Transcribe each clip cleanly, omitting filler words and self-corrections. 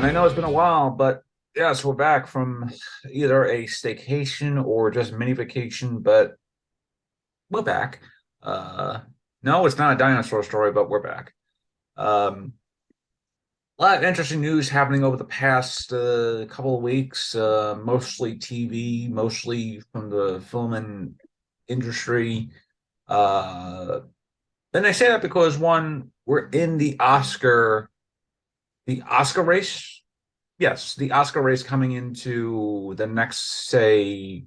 everyone. I know it's been a while, but yes, we're back from either a staycation or just mini vacation, but we're back. Uh, no, it's not a dinosaur story, but we're back. Um, a lot of interesting news happening over the past couple of weeks, mostly TV, mostly from the film and industry. Uh, and I say that because one, we're in the Oscar race. Yes, the Oscar race coming into the next, say,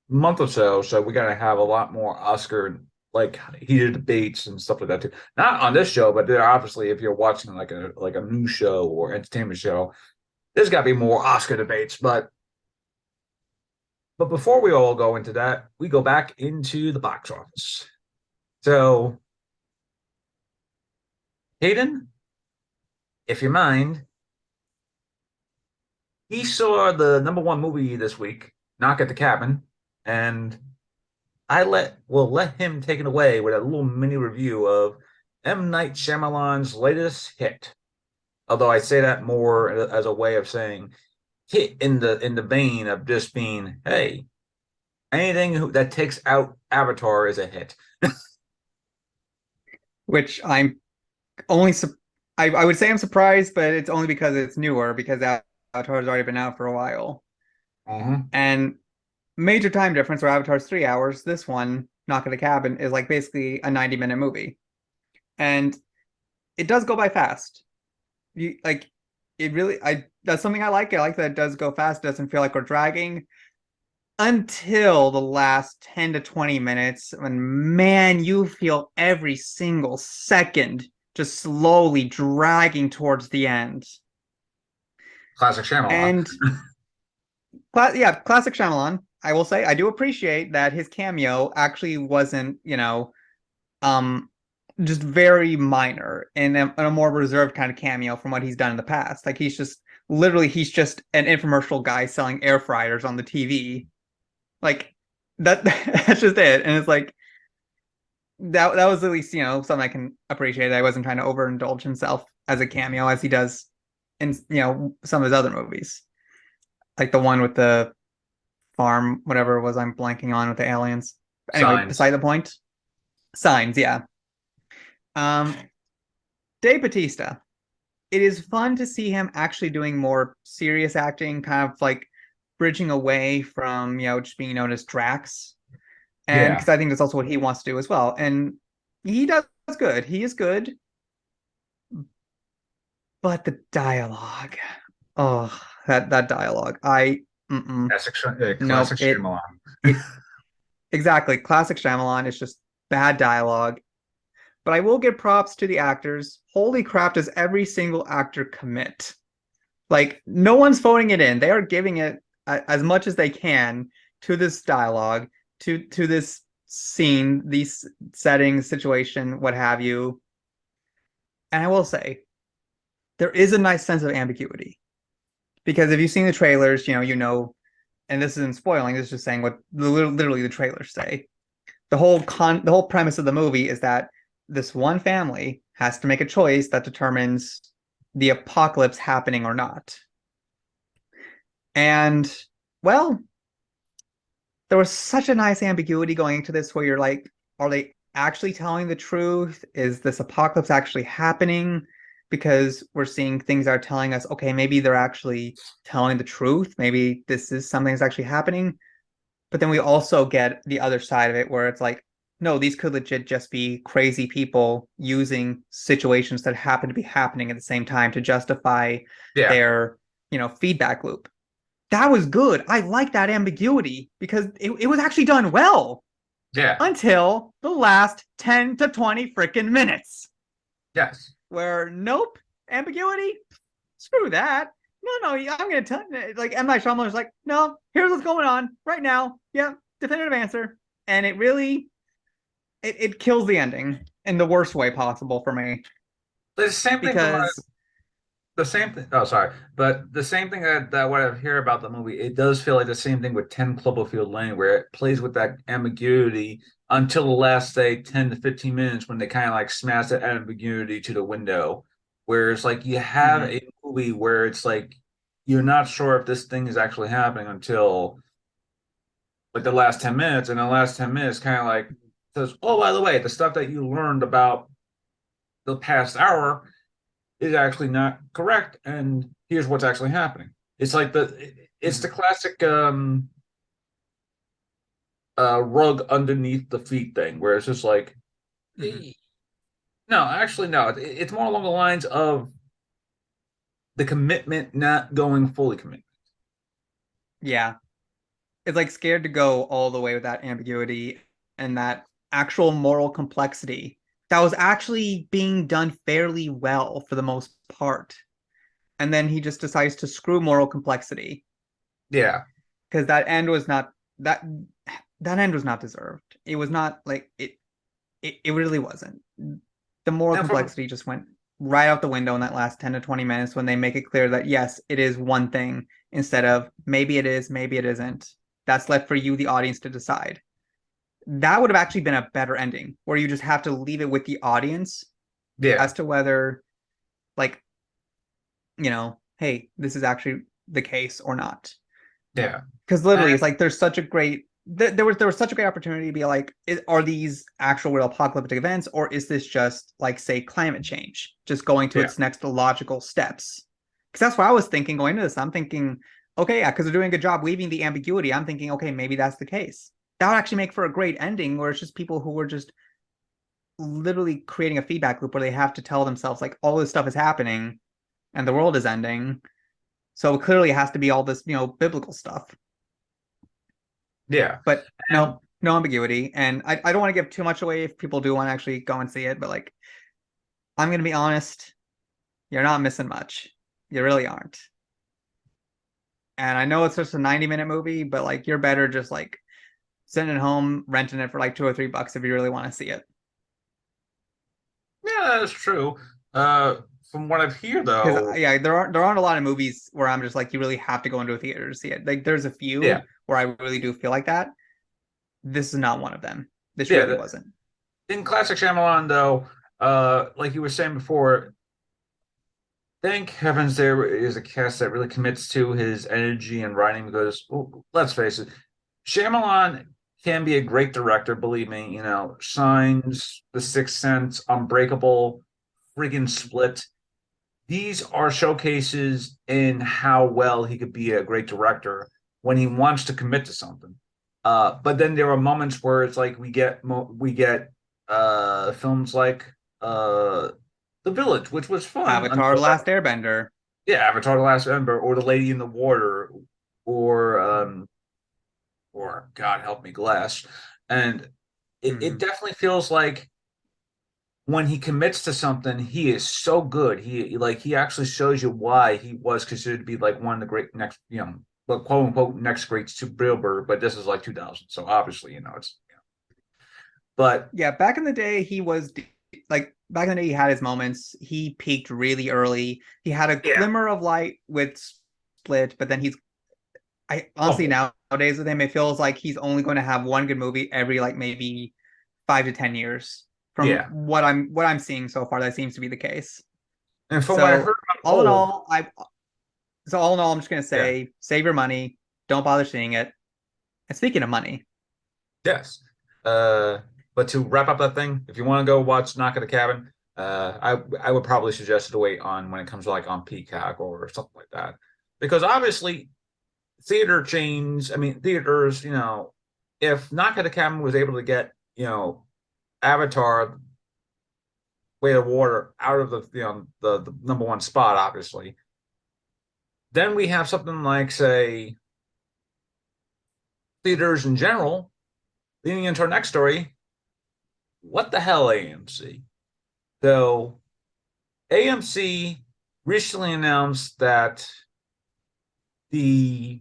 month or so. So we're gonna have a lot more Oscar like heated debates and stuff like that too. Not on this show, but there obviously, if you're watching like a news show or entertainment show, there's got to be more Oscar debates. But before we all go into that, we go back into the box office. So Hayden, if you mind, he saw the number one movie this week, Knock at the Cabin, and I will let him take it away with a little mini review of M. Night Shyamalan's latest hit. Although I say that more as a way of saying hit in the vein of just being, hey, that takes out Avatar is a hit. Which I'm only I would say I'm surprised, but it's only because it's newer because Avatar's already been out for a while. Mm-hmm. And major time difference where Avatar's 3 hours, this one, Knock at the Cabin, is like basically a 90-minute movie. And it does go by fast. You like it really I That's something I like. I like that it does go fast, it doesn't feel like we're dragging until the last 10 to 20 minutes when man you feel every single second just slowly dragging towards the end. Classic Shyamalan. And yeah, classic Shyamalan. I will say I do appreciate that his cameo actually wasn't, um, just very minor and a more reserved kind of cameo from what he's done in the past. Like he's just an infomercial guy selling air fryers on the TV. Like that that's just it. And it's like that was at least, something I can appreciate. That he wasn't trying to overindulge himself as a cameo as he does in, some of his other movies. Like the one with the farm, whatever it was I'm blanking on with the aliens. Anyway, Signs. beside the point. Signs, yeah. Um, Dave Batista. It is fun to see him actually doing more serious acting, kind of like bridging away from, just being known as Drax. And Yeah. because I think that's also what he wants to do as well. And he does good. He is good, but the dialogue. Oh, that dialogue. Classic Nope. Shyamalan. It exactly classic Shyamalan. It's just bad dialogue. But I will give props to the actors. Holy crap, does every single actor commit? Like, no one's phoning it in. They are giving it as much as they can to this dialogue, to this scene, these settings, situation, what have you. And I will say, there is a nice sense of ambiguity. Because if you've seen the trailers, and this isn't spoiling, this is just saying what literally the trailers say. The whole premise of the movie is that this one family has to make a choice that determines the apocalypse happening or not. And well, there was such a nice ambiguity going into this where you're like, are they actually telling the truth? Is this apocalypse actually happening? Because we're seeing things that are telling us, okay, maybe they're actually telling the truth. Maybe this is something that's actually happening. But then we also get the other side of it where it's like, no, these could legit just be crazy people using situations that happen to be happening at the same time to justify Yeah. their, feedback loop. That was good. I like that ambiguity because it was actually done well Yeah. until the last 10 to 20 freaking minutes. Yes. Where nope, ambiguity, screw that. No, I'm gonna tell like M. Night Shyamalan is like, no, here's what's going on right now. Yeah, definitive answer. And it really it kills the ending in the worst way possible for me. The same thing from Because the same thing. Oh, sorry, but the same thing that what I hear about the movie, it does feel like the same thing with 10 Cloverfield Lane, where it plays with that ambiguity until the last, say, 10 to 15 minutes when they kind of like smash that ambiguity to the window. where it's like you have Hmm. a movie where it's like you're not sure if this thing is actually happening until like the last 10 minutes, and the last 10 minutes kind of like says, oh, by the way, the stuff that you learned about the past hour is actually not correct, and here's what's actually happening. It's like it's the Hmm. classic rug underneath the feet thing, where it's just like, Hmm. no, actually, no. It's more along the lines of the commitment not going fully committed. Yeah. It's like scared to go all the way with that ambiguity and that actual moral complexity that was actually being done fairly well for the most part. And then he just decides to screw moral complexity Yeah, because that end was not that that end was not deserved. It was not like it really wasn't. The moral and from complexity just went right out the window in that last 10 to 20 minutes when they make it clear that yes, it is one thing instead of maybe it is, maybe it isn't. That's left for you, the audience, to decide. That would have actually been a better ending where you just have to leave it with the audience yeah, as to whether, like, hey, this is actually the case or not. yeah, Because and literally, it's like there's such a great there was such a great opportunity to be like, are these actual real apocalyptic events, or is this just like say climate change, just going to yeah, its next logical steps? Because that's what I was thinking going into this. I'm thinking, okay, yeah, because they're doing a good job weaving the ambiguity. I'm thinking, okay, maybe that's the case. That would actually make for a great ending, where it's just people who were just literally creating a feedback loop where they have to tell themselves like all this stuff is happening and the world is ending. So clearly it has to be all this, biblical stuff. yeah, But and no, no ambiguity. And I don't want to give too much away if people do want to actually go and see it, but like I'm gonna be honest, you're not missing much. You really aren't. And I know it's just a 90-minute movie, but like you're better just like sitting at home, renting it for like $2 or $3 if you really want to see it. yeah, that's true. Uh, from what I've heard, Because though, yeah, there aren't a lot of movies where I'm just like you really have to go into a theater to see it. Like there's a yeah, few where I really do feel like that. This is not one of them. This yeah, really wasn't. in classic Shyamalan, though, like you were saying before, thank heavens there is a cast that really commits to his energy and writing because, well, let's face it, Shyamalan can be a great director, believe me. Signs, The Sixth Sense, Unbreakable, friggin' Split. These are showcases in how well he could be a great director when he wants to commit to something. But then there are moments where it's like we get films like uh The Village, which was fun Avatar: until The Last Airbender. yeah, Avatar: The Last Ember, or The Lady in the Water, or God help me, Glass. And it Mhm. definitely feels like when he commits to something, he is so good. He actually shows you why he was considered to be like one of the great next, well, quote unquote next great superhero. But this is like 2000, so obviously, it's. But Yeah, back in the day, he was like back in the day, he had his moments. He peaked really early. He had a yeah, glimmer of light with Split, but then I honestly oh nowadays with him, it feels like he's only going to have one good movie every like maybe 5 to 10 years. From yeah. what I'm seeing so far, that seems to be the case. And from what I heard So about all in old, all, I'm just gonna yeah, say save your money, don't bother seeing it. And speaking of money, yes. Uh, but to wrap up that thing, if you want to go watch Knock at the Cabin, I would probably suggest to wait on when it comes to like on Peacock or something like that, because obviously theater chains, I mean theaters, if Knock at the Cabin was able to get Avatar, Way of Water out of the number one spot, obviously, then we have something like say theaters in general leading into our next story. What the hell, AMC? So AMC recently announced that the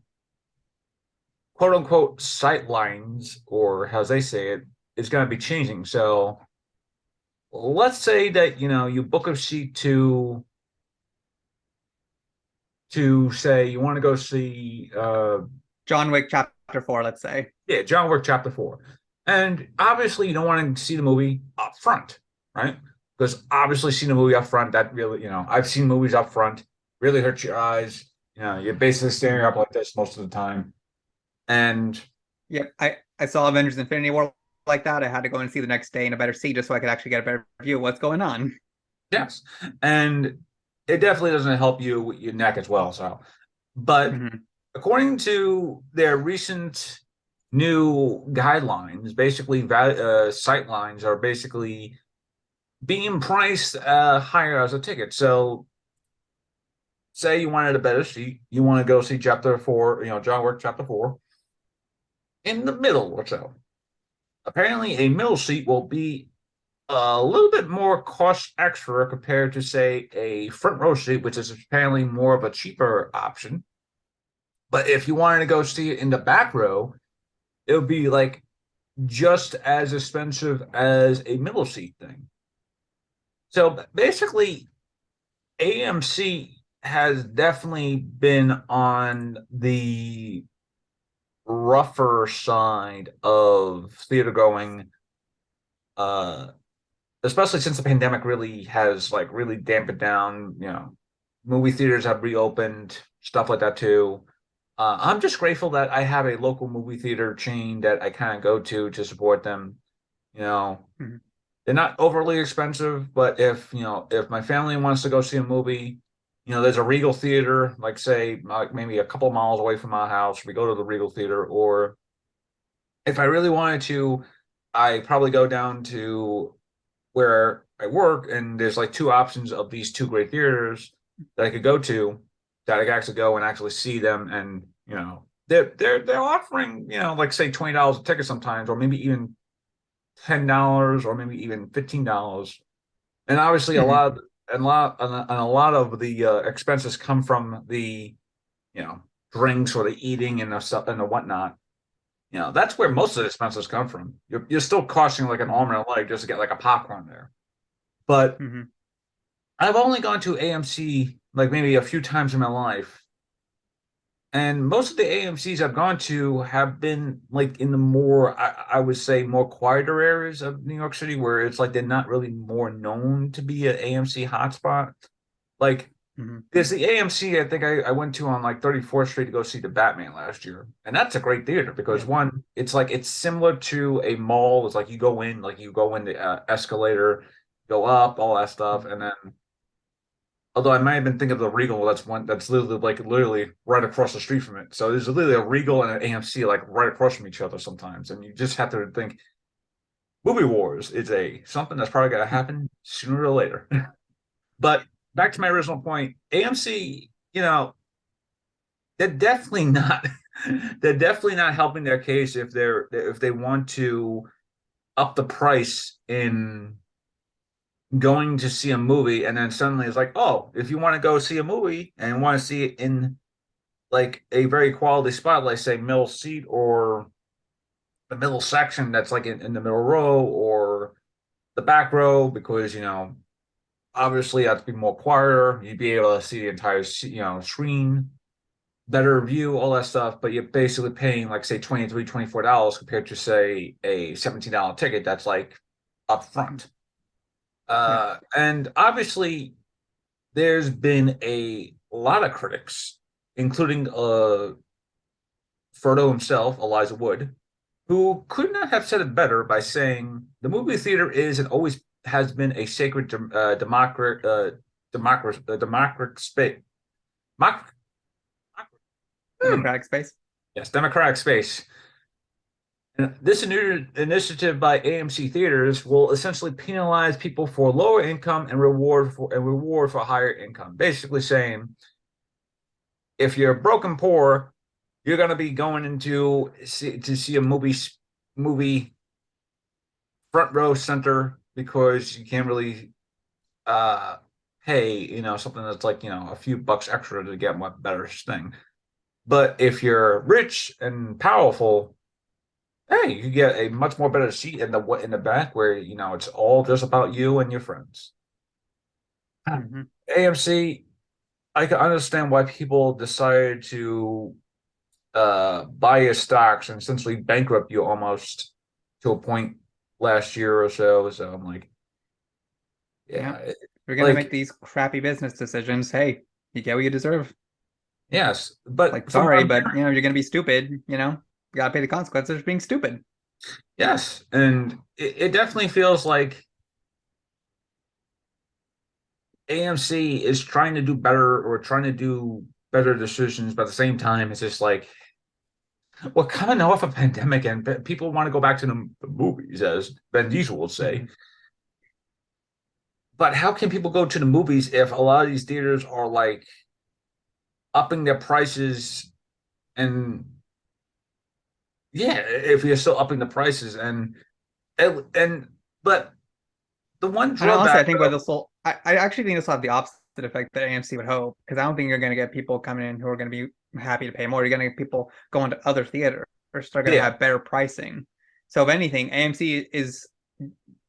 quote unquote sightlines, or as they say it, is going to be changing. So let's say that you book a seat to say you want to go see John Wick Chapter 4, let's say. yeah, John Wick Chapter 4. And obviously you don't want to see the movie up front, right? because obviously seeing a movie up front, that really, I've seen movies up front, really hurts your eyes. You're basically staring Mhm. up like this most of the time. And Yep. I saw Avengers Infinity War like that. I had to go and see the next day in a better seat just so I could actually get a better view of what's going on. yes, and it definitely doesn't help you with your neck as well. So, but Hmm. according to their recent new guidelines, basically, sight lines are basically being priced higher as a ticket. So, say you wanted a better seat, you want to go see Chapter Four, John Wick Chapter Four, in the middle or so. Apparently, a middle seat will be a little bit more cost extra compared to, say, a front row seat, which is apparently more of a cheaper option. But if you wanted to go see it in the back row, it would be like just as expensive as a middle seat thing. So basically, AMC has definitely been on the rougher side of theater going, uh, especially since the pandemic really has like really dampened down. Movie theaters have reopened, stuff like that too. I'm just grateful that I have a local movie theater chain that I kind of go to support them. You know, Hmm. they're not overly expensive, but if my family wants to go see a movie, there's a Regal theater, like say, like maybe a couple miles away from my house. We go to the Regal theater, or if I really wanted to, I probably go down to where I work, and there's like two options of these two great theaters that I could go to, that I could actually go and actually see them, and they're offering like say $20 a ticket sometimes, or maybe even $10, or maybe even $15, and obviously Hmm. a lot of the expenses come from the you know drinks or the eating and the stuff and the whatnot. That's where most of the expenses come from. You're still costing like an Hmm. arm and a leg just to get like a popcorn there. But Hmm. I've only gone to AMC like maybe a few times in my life, and most of the AMC's I've gone to have been like in the more, I would say, more quieter areas of New York City, where it's like they're not really more known to be an AMC hotspot. Like Hmm. there's the AMC I think I went to on like 34th Street to go see the Batman last year. And that's a great theater because Yeah. one, it's like it's similar to a mall. It's like you go in the escalator, go up, all that stuff, Mhm. and then although I might have been thinking of the Regal, that's literally right across the street from it. So there's literally a Regal and an AMC like right across from each other sometimes, and you just have to think movie wars is a something that's probably gonna happen sooner or later. But back to my original point, AMC, they're definitely not they're definitely not helping their case if they want to up the price in going to see a movie, and then suddenly it's like, oh, if you want to go see a movie and want to see it in like a very quality spot, like say middle seat or the middle section that's like in the middle row or the back row, because obviously that's be more quieter. You'd be able to see the entire screen, better view, all that stuff. But you're basically paying like say $23, $24 compared to say a $17 ticket that's like up front. Yeah. And obviously there's been a lot of critics, including Frodo himself, Elijah Wood, who could not have said it better by saying the movie theater is and always has been a sacred democratic space. Moc- Democratic space. yes, democratic space. And this new initiative by AMC theaters will essentially penalize people for lower income and reward for higher income. Basically saying if you're broke and poor, you're going to be going to see a movie front row center because you can't really uh pay something that's like a few bucks extra to get one better thing. But if you're rich and powerful, hey, you get a much more better seat in the back where it's all just about you and your friends. Hmm. AMC, I can understand why people decided to buy your stocks and essentially bankrupt you almost to a point last year or so. So I'm like, Yeah. Yeah, If you're gonna make like these crappy business decisions, hey, you get what you deserve. yes, but Like, from what sorry, I'm but hearing, you're gonna be stupid, you gotta pay the consequences for being stupid. yes, and it definitely feels like AMC is trying to do better or trying to do better decisions, but at the same time, it's just like we're coming off a pandemic and people want to go back to the movies, as Ben Diesel would say. Mhm. But how can people go to the movies if a lot of these theaters are like upping their prices and yeah, if you're still upping the prices and but the one And honestly, I drawback think where though, this will, I actually think this will have the opposite effect that AMC would hope, because I don't think you're going to get people coming in who are going to be happy to pay more. You're going to get people going to other theaters, they're going to yeah, have better pricing. So if anything, AMC is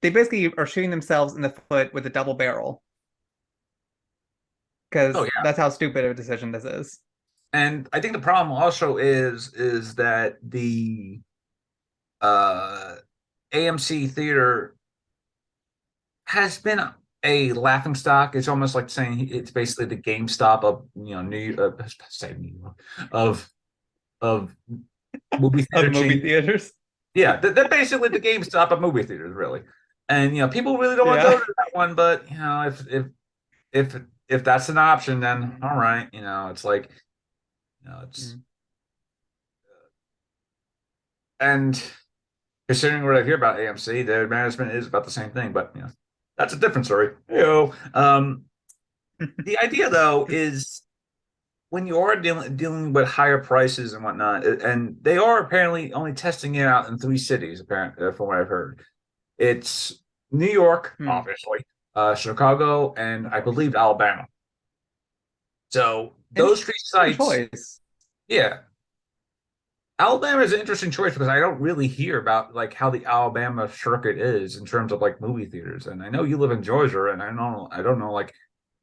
they basically are shooting themselves in the foot with a double barrel, oh because yeah, that's how stupid of a decision this is. and I think the problem also is that the uh AMC theater has been a laughing stock. It's almost like saying it's basically the GameStop of say New York of movie Of theater movie chain. theaters. Yeah, they're basically the GameStop of movie theaters, really. And people really don't want to Yeah. go to that one, but if if that's an option, then all right. It's like it's Mm. and considering what I hear about AMC, their management is about the same thing, but that's a different story. The idea though is when you are dealing with higher prices and whatnot, and they are apparently only testing it out in three cities, apparently, from what I've heard. It's New York, Hmm. obviously, Chicago, and I believe Alabama. So those three Interesting sites, choice. yeah. Alabama is an interesting choice because I don't really hear about like how the Alabama circuit is in terms of like movie theaters. And I know you live in Georgia, and I don't know like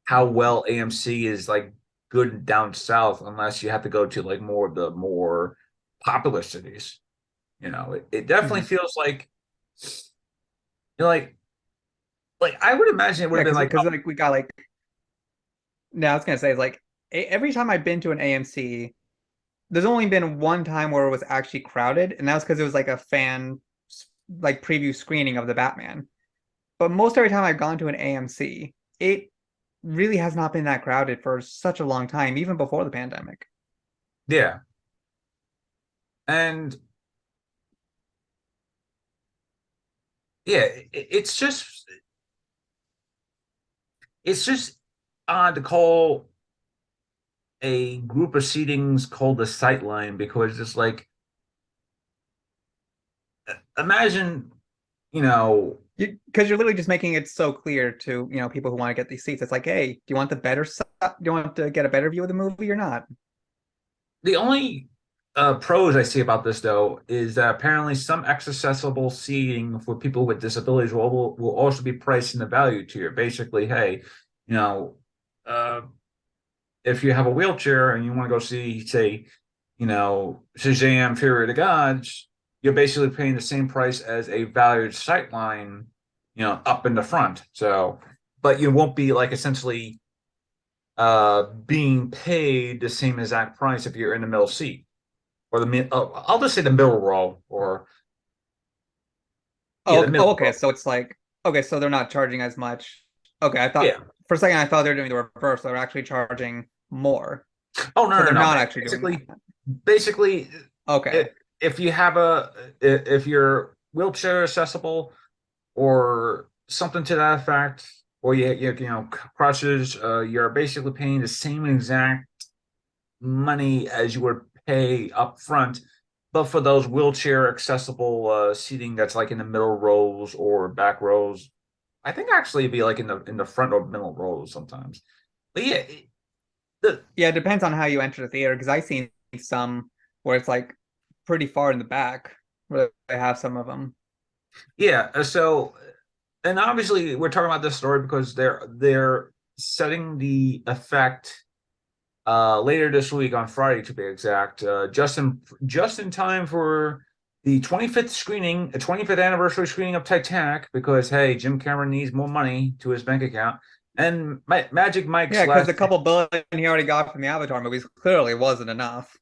how well AMC is like good down south unless you have to go to like more of the more popular cities. It definitely Hmm. feels like like I would imagine it would Yeah, have been like, because like we got like no, I was gonna say is like every time I've been to an AMC, there's only been one time where it was actually crowded, and that was because it was like a fan like preview screening of the Batman. But most every time I've gone to an AMC, it really has not been that crowded for such a long time, even before the pandemic. yeah. And yeah, it's just odd to call a group of seatings called the Sightline because it's like imagine, you know, Because you're literally just making it so clear to people who want to get these seats. It's like, hey, do you want the better? Do you want to get a better view of the movie or not? the only pros I see about this though is that apparently some accessible seating for people with disabilities will also be priced in the value tier. Basically, hey, you know, uh, if you have a wheelchair and you want to go see, say, Shazam: Fury of the Gods, you're basically paying the same price as a valued sightline, up in the front. So, but you won't be like essentially being paid the same exact price if you're in the middle seat or the mid. Oh, I'll just say the middle row or yeah, the Oh, middle oh, row. okay. So it's like, okay, so they're not charging as much. Okay, I thought Yeah. for a second I thought they were doing the reverse. They're actually charging more. Oh no, So no, they're no. not actually doing that. Basically, Okay. if you have if you're wheelchair accessible or something to that effect, or crutches, you're basically paying the same exact money as you would pay up front, but for those wheelchair accessible seating that's like in the middle rows or back rows. I think actually it'd be like in the front or middle rows sometimes. But yeah, the Yeah, it depends on how you enter the theater because I've seen some where it's like pretty far in the back where they have some of them. yeah, so and obviously we're talking about this story because they're setting the effect later this week on Friday to be exact, just in time for the 25th anniversary screening of Titanic, because hey, Jim Cameron needs more money to his bank account, and Magic Mike's Yeah, because last. the couple billion he already got from the Avatar movies clearly wasn't enough.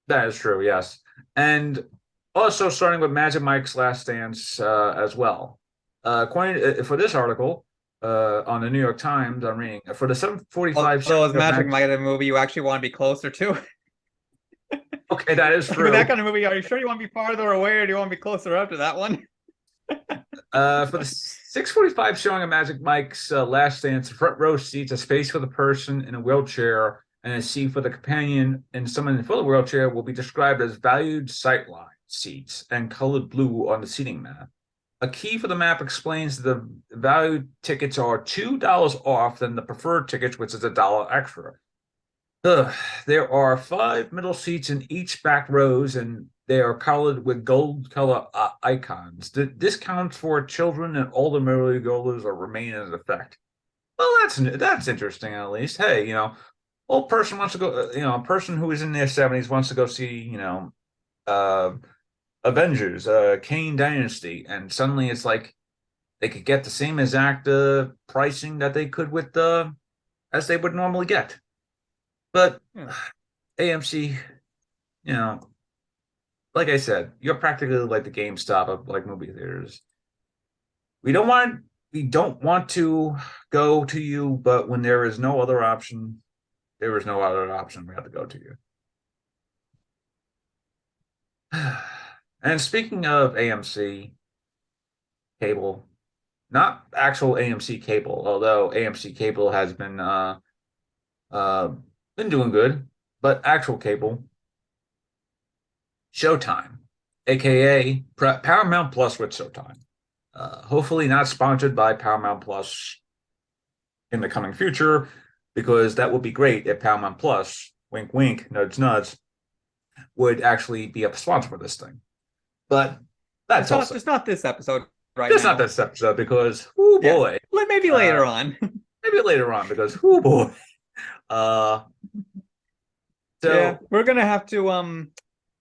That is true, yes, and also starting with Magic Mike's Last Dance as well. According for this article on the New York Times, I'm reading for the 7:45 Although as showing of Magic Magic. Mike, the movie you actually want to be closer to. Okay, that is Like with that true. kind of movie, are you sure you want to be farther away or do you want to be closer up to that one? For the 6:45 showing of Magic Mike's Last Dance, front row seats, a space for the person in a wheelchair and a seat for the companion and someone in full wheelchair will be described as valued sightline seats and colored blue on the seating map. A key for the map explains the valued tickets are $2 off than the preferred tickets, which is $1 extra. Ugh, there are 5 middle seats in each back rows, and they are colored with gold color icons. The discounts for children and older moviegoers are remain in effect. Well, that's interesting at least. Hey, old person wants to go. A person who is in their 70s wants to go see, uh, Avengers, Kane Dynasty, and suddenly it's like they could get the same exact pricing that they could with as they would normally get. But Yeah. AMC, you know, like I said, you're practically like the GameStop of like movie theaters. We don't want to go to you, but when there is no other option, there is no other option. We have to go to you. And speaking of AMC cable, not actual AMC cable, although AMC cable has uh been doing good, but actual cable, Showtime, aka Paramount Plus with Showtime. Hopefully not sponsored by Paramount Plus in the coming future, because that would be great if Paramount Plus, wink wink, nudge nudge, would actually be a sponsor for this thing. But that's also Just not this episode right just not now. this episode because oh Yeah. boy. Maybe Uh later on. maybe later on because oh boy. Uh Yeah, so we're gonna have to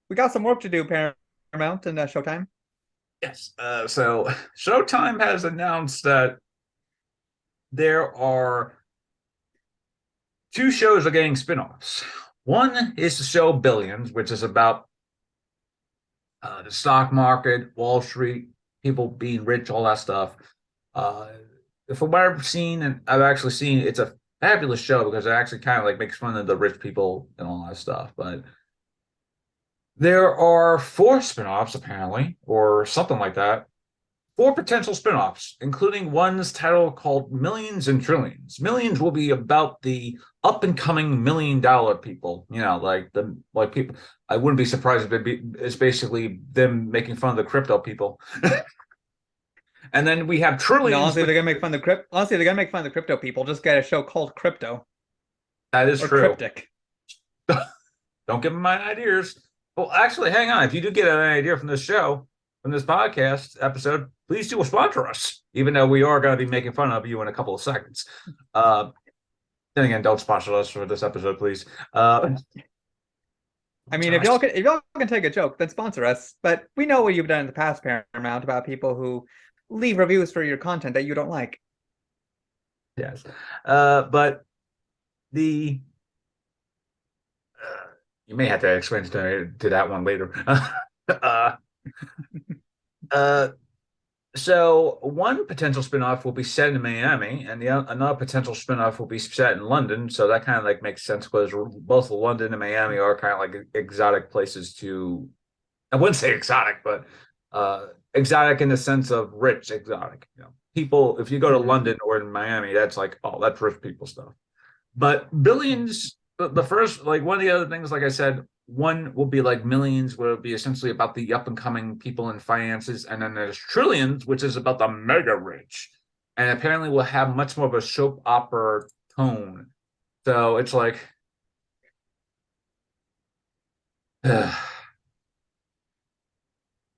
we got some work to do, Paramount and Showtime. yes. So Showtime has announced that there are 2 shows are getting spin-offs. One is the show Billions, which is about the stock market, Wall Street, people being rich, all that stuff. Uh, from what I've seen, and I've actually seen, it's a fabulous show because it actually kind of like makes fun of the rich people and all that stuff. But there are 4 spin-offs apparently, or something like that. 4 potential spin-offs, including one's title called Millions and Trillions. Millions will be about the up and coming $1 million people. Like people. I wouldn't be surprised if it's basically them making fun of the crypto people. And then we have No, Trillions, honestly, which they're gonna make fun of the crypto. Honestly, they're gonna make fun of the crypto people. Just get a show called Crypto that is or true. Cryptic. Don't give them my ideas. Well, actually, hang on. If you do get an idea from this show, from this podcast episode, please do sponsor us, even though we are going to be making fun of you in a couple of seconds. Uh, then again, don't sponsor us for this episode, please. I mean, if y'all can take a joke, then sponsor us. But we know what you've done in the past, Paramount, about people who leave reviews for your content that you don't like. Yes. But the you may have to explain to that one later. uh, uh, So one potential spinoff will be set in Miami, and another potential spinoff will be set in London. So that kind of like makes sense because both London and Miami are kind of like exotic places to. I wouldn't say exotic, but exotic in the sense of rich exotic. People. If you go to Mhm. London or in Miami, that's like that's rich people stuff. But Billions, the first, like one of the other things, like I said, one will be like Millions, where it'll be essentially about the up and coming people in finances. And then there's Trillions, which is about the mega rich. And apparently will have much more of a soap opera tone. So it's like,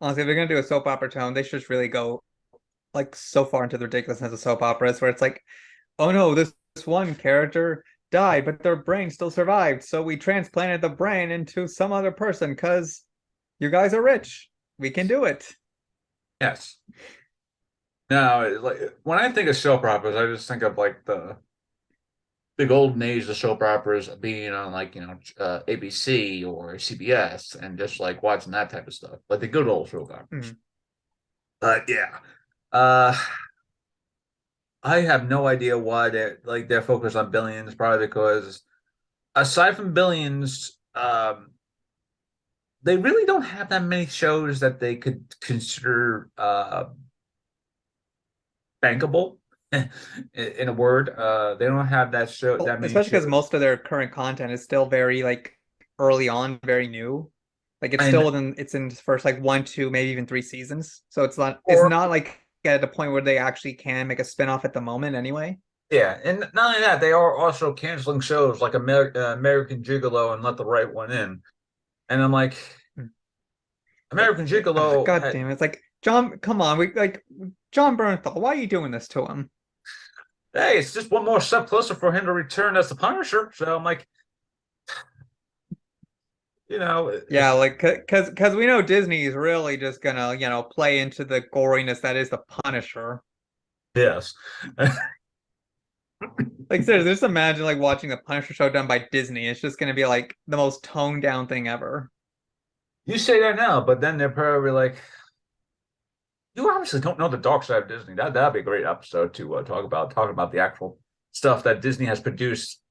Honestly, if they're gonna do a soap opera tone, they should just really go like so far into the ridiculousness of soap operas where it's like, oh no, this one character died, but their brain still survived. So we transplanted the brain into some other person because you guys are rich. We can do it. Yes. Now, like when I think of soap operas, I just think of like the golden age of soap operas being on like ABC or CBS and just like watching that type of stuff, like the good old soap operas. Mm. Yeah, uh, I have no idea why they're focused on Billions. Probably because aside from Billions, they really don't have that many shows that they could consider bankable. In a word, they don't have Well, that many especially because shows. most of their current content is still very like early on, very new. Like it's And still it's in its first like one, two, maybe even three seasons. So it's or not like at the point where they actually can make a spin-off at the moment anyway. Yeah, and not only that, they are also canceling shows like American Gigolo and Let the Right One In. And I'm like, Mm. Like, American Gigolo God had, damn it. It's like John, come on, we like John Bernthal, why are you doing this to him? hey, it's just one more step closer for him to return as the Punisher. So I'm like, you know, Yeah, like because we know Disney is really just gonna, play into the goriness that is the Punisher. yes. Like seriously, just imagine like watching the Punisher show done by Disney. It's just gonna be like the most toned down thing ever. You say that now, but then they're probably like, you obviously don't know the dark side of Disney. That'd be a great episode to talk about the actual stuff that Disney has produced,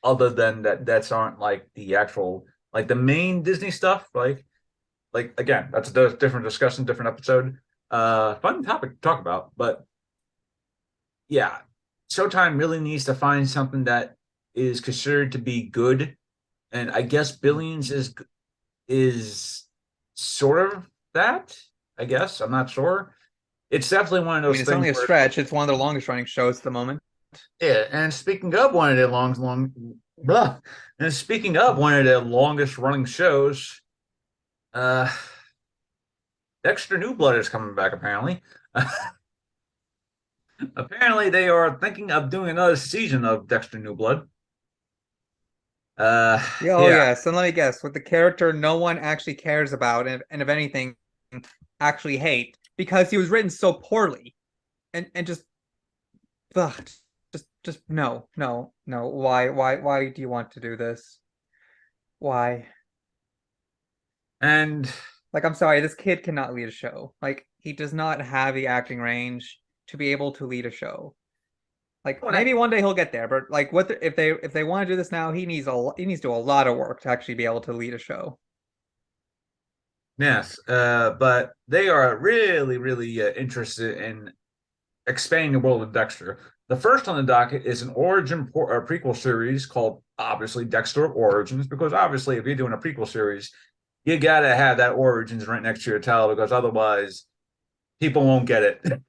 other than that's aren't like the actual like the main Disney stuff. Like again, that's a different discussion, different episode. Fun topic to talk about, but yeah, Showtime really needs to find something that is considered to be good, and I guess Billions is sort of that. I guess I'm not sure. It's definitely one of I mean, those it's things only a where stretch. It's one of their longest running shows at the moment. yeah. And speaking of one of their blah, and speaking of one of their longest running shows, uh, Dexter New Blood is coming back apparently. Apparently, they are thinking of doing another season of Dexter New Blood. Uh, Yeah, oh yeah, yeah. So let me guess, with the character no one actually cares about, and if anything, actually hate because he was written so poorly, and just ugh, just no, no, no. Why do you want to do this? Why? and Like, I'm sorry, this kid cannot lead a show. Like, he does not have the acting range to be able to lead a show. Like, when maybe one day he'll get there, but like, if they want to do this now, he needs to do a lot of work to actually be able to lead a show. yes, but they are really, really interested in expanding the world of Dexter. The first on the docket is an prequel series called obviously Dexter Origins, because obviously if you're doing a prequel series, you gotta have that Origins right next to your title because otherwise people won't get it.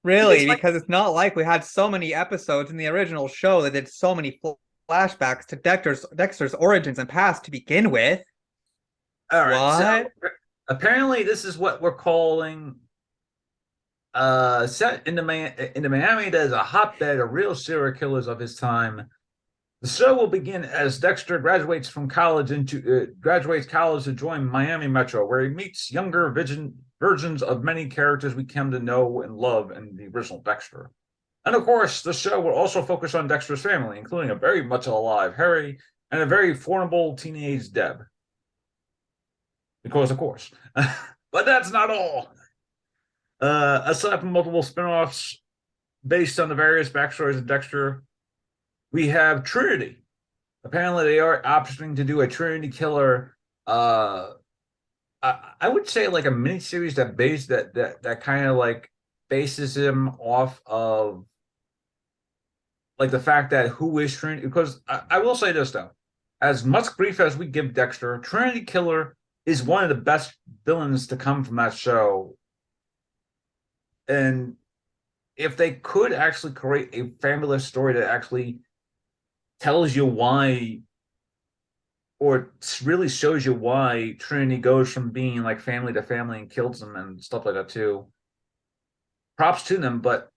Really, It's like, because it's not like we had so many episodes in the original show that did so many flashbacks to Dexter's origins and past to begin with. all right, so What? apparently this is what we're calling set in the Miami that is a hotbed of real serial killers of his time. The show will begin as Dexter graduates college to join Miami Metro, where he meets younger versions of many characters we come to know and love in the original Dexter. And of course, the show will also focus on Dexter's family, including a very much alive Harry and a very formidable teenage Deb. Because of course. But that's not all. Aside from multiple spin-offs based on the various backstories of Dexter, we have Trinity. Apparently, they are optioning to do a Trinity Killer. I would say like a miniseries that kind of like bases him off of like the fact that who is Trinity. Because I will say this though, as much grief as we give Dexter, Trinity Killer is one of the best villains to come from that show. And if they could actually create a fabulous story that actually tells you why or really shows you why Trinity goes from being like family to family and kills them and stuff like that too. Props to them, but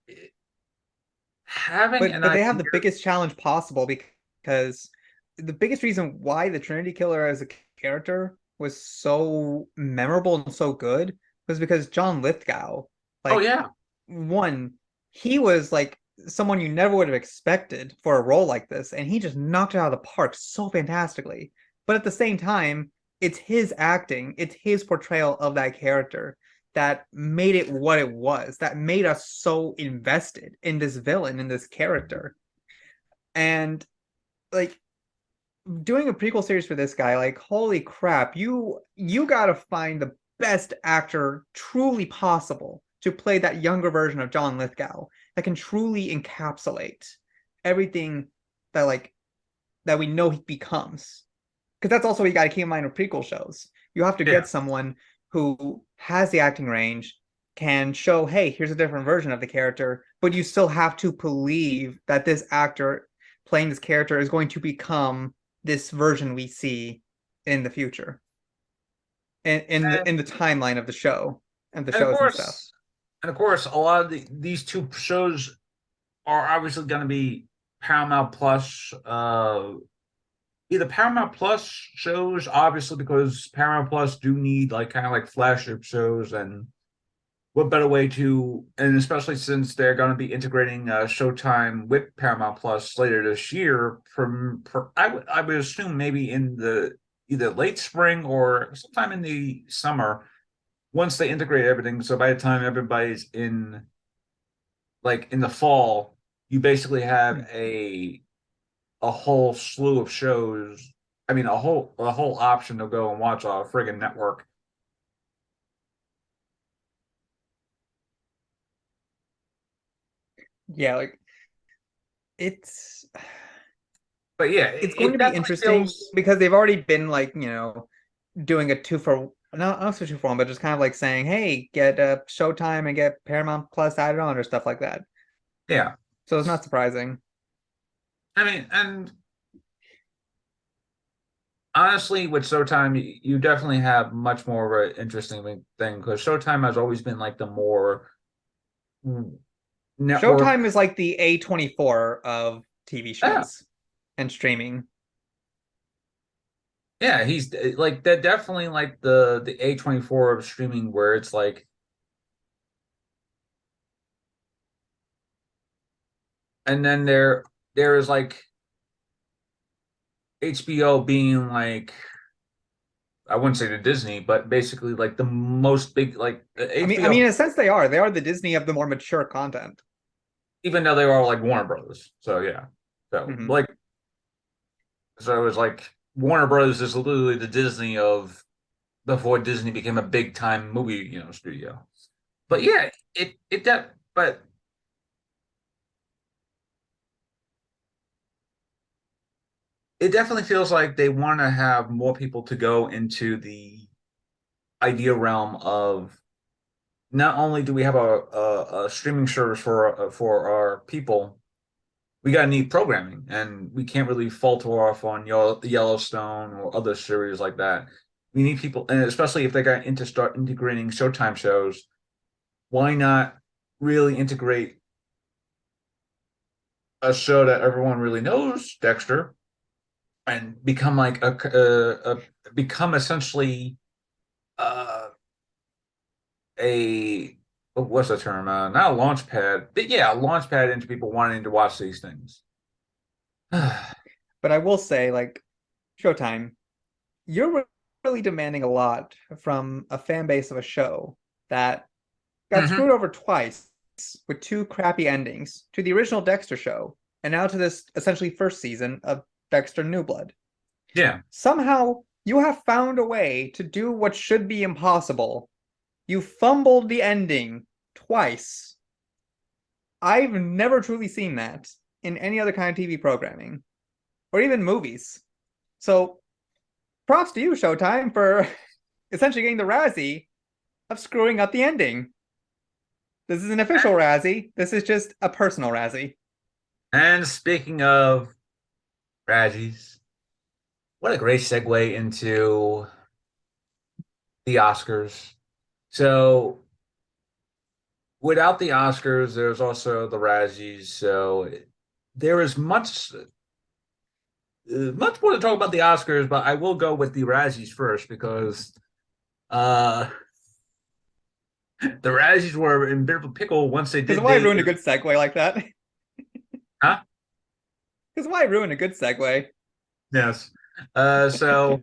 having But an but they have idea, the biggest challenge possible because the biggest reason why the Trinity Killer as a character was so memorable and so good was because John Lithgow, Oh like, yeah. one, he was like someone you never would have expected for a role like this, and he just knocked it out of the park so fantastically. But at the same time, it's his acting, it's his portrayal of that character that made it what it was, that made us so invested in this villain, in this character. And like doing a prequel series for this guy, like holy crap, you gotta find the best actor truly possible to play that younger version of John Lithgow that can truly encapsulate everything that like that we know he becomes. Because that's also what you got to keep in mind with prequel shows. You have to Yeah. get someone who has the acting range, can show, hey, here's a different version of the character, but you still have to believe that this actor playing this character is going to become this version we see in the future, in the timeline of the show and the And of shows and stuff. course, a lot of these two shows are obviously going to be Paramount Plus. Either Paramount Plus shows, obviously, because Paramount Plus do need like kind of like flagship shows, and what better way to, and especially since they're going to be integrating Showtime with Paramount Plus later this year. I would assume maybe in the either late spring or sometime in the summer once they integrate everything. So by the time everybody's in like in the fall, you basically have a whole slew of shows. I mean, a whole option to go and watch a friggin' network. Yeah, like it's But yeah, it's it, going it to be definitely interesting feels. because they've already been like, doing a two for not so two for one, but just kind of like saying, hey, get Showtime and get Paramount Plus added on or stuff like that. Yeah, So it's not surprising. I mean, and honestly, with Showtime, you definitely have much more of an interesting thing because Showtime has always been like the more network. Showtime is like the A24 of TV Yeah, shows and streaming. yeah, he's like they're definitely like the A24 of streaming, where it's like, and then there is like HBO being like, I wouldn't say the Disney, but basically like the most big like I mean, HBO, in a sense, they are. They are the Disney of the more mature content. even though they are like Warner Brothers. So yeah, so Hmm. like so it was like Warner Brothers is literally the Disney of before Disney became a big time movie studio. But yeah, it that but it definitely feels like they want to have more people to go into the idea realm of not only do we have a streaming service for our people, we got to need programming, and we can't really falter off on Yellowstone or other series like that. We need people, and especially if they got into start integrating Showtime shows, why not really integrate a show that everyone really knows, Dexter, and become like become essentially uh, a what's the term? Not a launch pad, but yeah, a launch pad into people wanting to watch these things. But I will say, like, Showtime, you're really demanding a lot from a fan base of a show that got Hmm. screwed over twice with two crappy endings to the original Dexter show and now to this essentially first season of Dexter New Blood. Yeah, Somehow you have found a way to do what should be impossible. You fumbled the ending twice. I've never truly seen that in any other kind of TV programming or even movies. So props to you, Showtime, for essentially getting the Razzie of screwing up the ending. This is an official Razzie. This is just a personal Razzie. and speaking of Razzies, what a great segue into the Oscars. So without the Oscars, there's also the Razzies. So there is much. much more to talk about the Oscars, but I will go with the Razzies first because uh the Razzies were in a bit of a pickle once they Because did why they ruin a good segue like that? huh? Because why ruin a good segue? Yes. So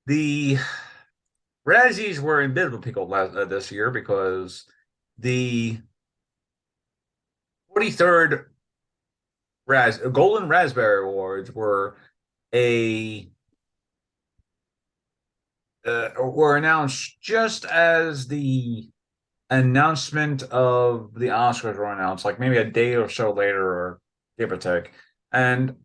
the Razzies were in a bit of a pickle this year because the 43rd Golden Raspberry Awards a were announced just as the announcement of the Oscars were announced, like maybe a day or so later, or give or take. And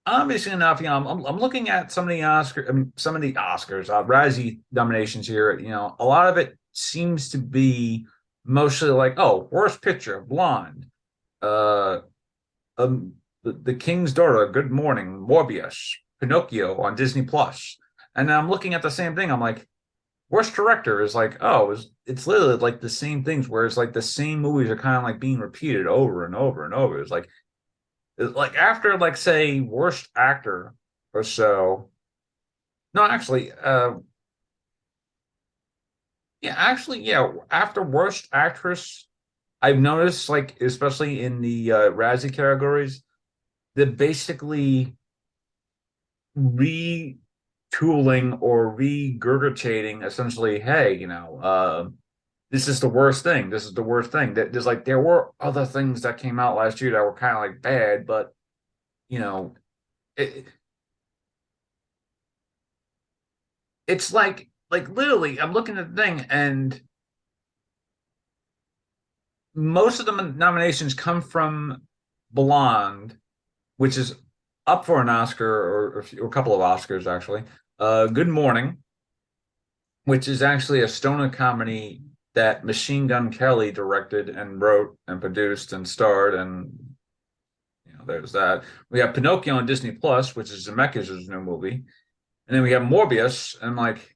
obviously enough, I'm looking at some of the Oscars, Razzie nominations here. A lot of it seems to be mostly like, oh, worst picture, Blonde, uh, the King's Daughter, Good Morning, Morbius, Pinocchio on Disney Plus, and I'm looking at the same thing. I'm like, worst director is like, oh, it's literally like the same things where it's like the same movies are kind of like being repeated over and over and over. It's like after like say worst actor or so. No, actually, yeah, after worst actress, I've noticed like especially in the Razzie categories, that basically retooling or regurgitating essentially, hey, this is the worst thing. This is the worst thing. That there's like there were other things that came out last year that were kind of like bad, but you know, it, it's like literally, I'm looking at the thing, and most of the nominations come from Blonde, which is up for an Oscar or a couple of Oscars actually. Good Morning, which is actually a stoner comedy that Machine Gun Kelly directed and wrote and produced and starred, and there's that. We have Pinocchio on Disney Plus, which is Zemeckis' new movie, and then we have Morbius. And like,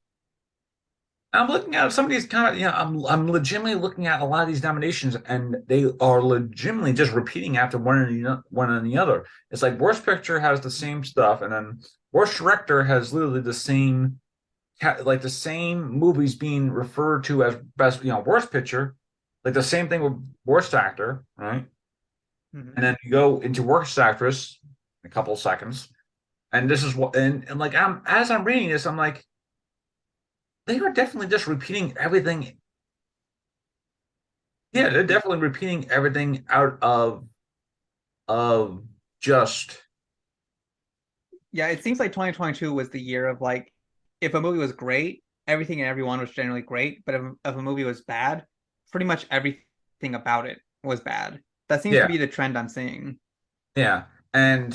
I'm looking at some of these kind of, I'm legitimately looking at a lot of these nominations, and they are legitimately just repeating after one and the other. It's like worst picture has the same stuff, and then worst director has literally the same like the same movies being referred to as best, worst picture, like the same thing with worst actor, right? Mhm. And then you go into worst actress in a couple of seconds, and this is what, and like as I'm reading this, I'm like, they are definitely just repeating everything. Yeah, they're definitely repeating everything out of just Yeah, it seems like 2022 was the year of like, if a movie was great, everything and everyone was generally great. But if a movie was bad, pretty much everything about it was bad. That seems to yeah, be the trend I'm seeing. yeah, and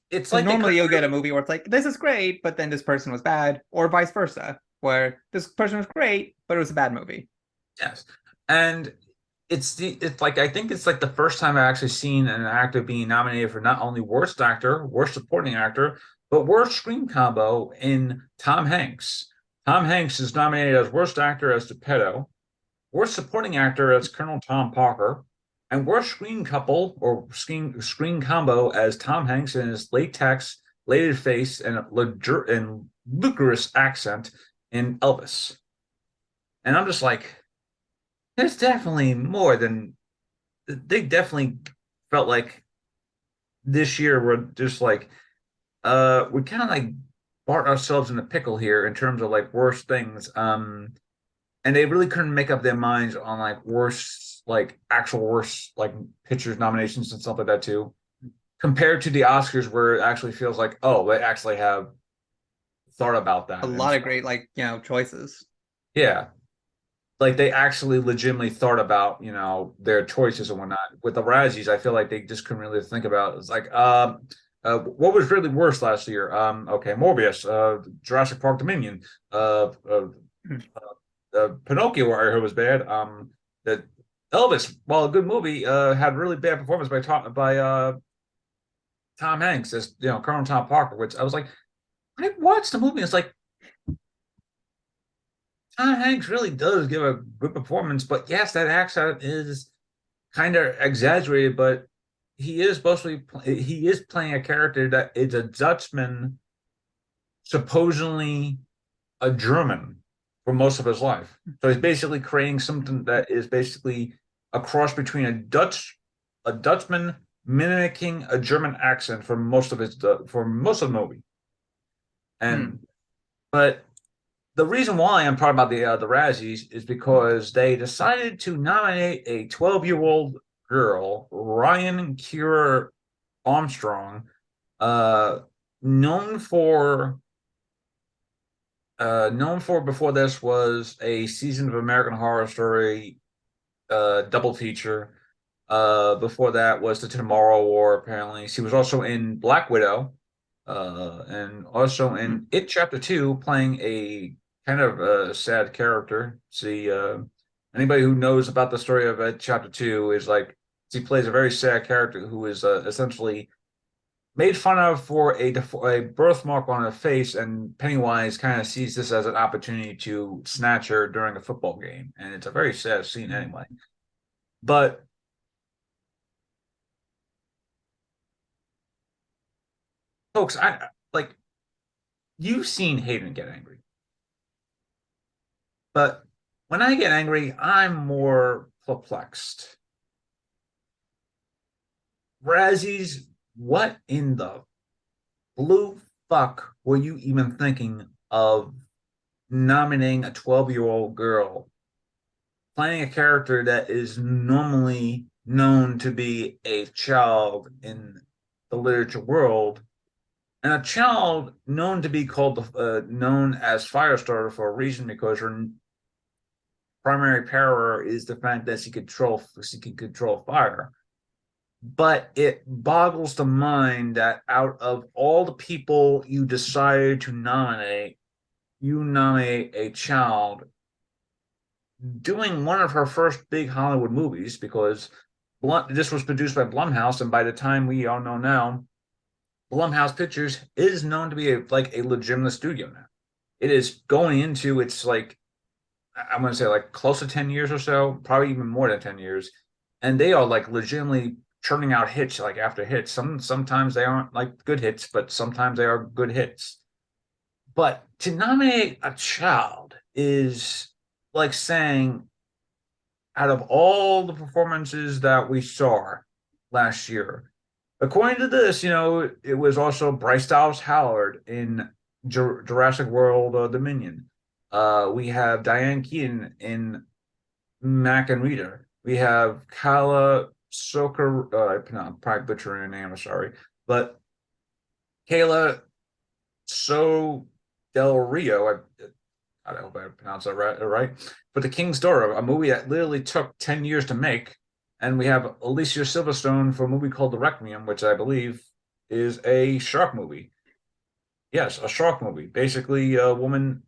it's Because like they could normally you'll get a really, movie where it's like, this is great, but then this person was bad, or vice versa, where this person was great, but it was a bad movie. yes, and it's like I think it's like the first time I've actually seen an actor being nominated for not only worst actor, worst supporting actor, but worst screen combo in Tom Hanks. Tom Hanks is nominated as worst actor as Geppetto, worst supporting actor as Colonel Tom Parker, and worst screen couple or screen combo as Tom Hanks in his latex, lated face and ludicrous accent in Elvis. And I'm just like, there's definitely more than they definitely felt like this year we're just like we kind of like bought ourselves in a pickle here in terms of like worst things. And they really couldn't make up their minds on like worst, like actual worst like pictures nominations and stuff like that too. Compared to the Oscars, where it actually feels like, oh, they actually have thought about A that and lot of stuff. great, like, choices. Yeah, like they actually legitimately thought about their choices and whatnot. With the Razzies, I feel like they just couldn't really think about it. It's like what was really worse last year? Okay, Morbius, Jurassic Park Dominion, uh, uh, Pinocchio, I heard was bad. That Elvis, while a good movie, had really bad performance by Tom Hanks as Colonel Tom Parker, which I was like, I watched the movie. It's like Tom Hanks really does give a good performance, but yes, that accent is kind of exaggerated, but he is playing a character that is a Dutchman, supposedly a German for most of his life. So he's basically creating something that is basically a cross between a Dutchman mimicking a German accent for most of the movie. Hmm. And but the reason why I'm talking about the Razzies is because they decided to nominate a 12-year-old girl, Ryan Kira Armstrong, uh, known for known for before this was a season of American Horror Story double feature. Before that was the Tomorrow War. Apparently, she was also in Black Widow, and also Hmm. in It Chapter Two, playing a kind of sad character. See, anybody who knows about the story of It Chapter Two is like she plays a very sad character who is essentially made fun of for a birthmark on her face, and Pennywise kind of sees this as an opportunity to snatch her during a football game, and it's a very sad scene Hmm. anyway. But folks, I like you've seen Hayden get angry, but when I get angry, I'm more perplexed. Razzies, what in the blue fuck were you even thinking of nominating a 12-year-old girl playing a character that is normally known to be a child in the literature world, and a child known to be called known as Firestarter for a reason because her primary power is the fact that she can control fire. But it boggles the mind that out of all the people you decided to nominate, you nominate a child doing one of her first big Hollywood movies because this was produced by Blumhouse, and by the time we all know now, Blumhouse Pictures is known to be like a legitimate studio now. It is going into its like I'm going to say like close to 10 years or so, probably even more than 10 years, and they are like legitimately churning out hits like after hits. Sometimes they aren't like good hits, but sometimes they are good hits. But to nominate a child is like saying out of all the performances that we saw last year, according to this, it was also Bryce Dallas Howard in Jurassic World Dominion. We have Diane Keaton in Mac and Rita. We have Kala Soker. I'm probably butchering her name. I'm sorry, but Kayla So Del Rio. I hope I pronounced that right. But The King's Daughter, a movie that literally took 10 years to make. And we have Alicia Silverstone for a movie called The Requiem, which I believe is a shark movie. Yes, a shark movie. Basically, a woman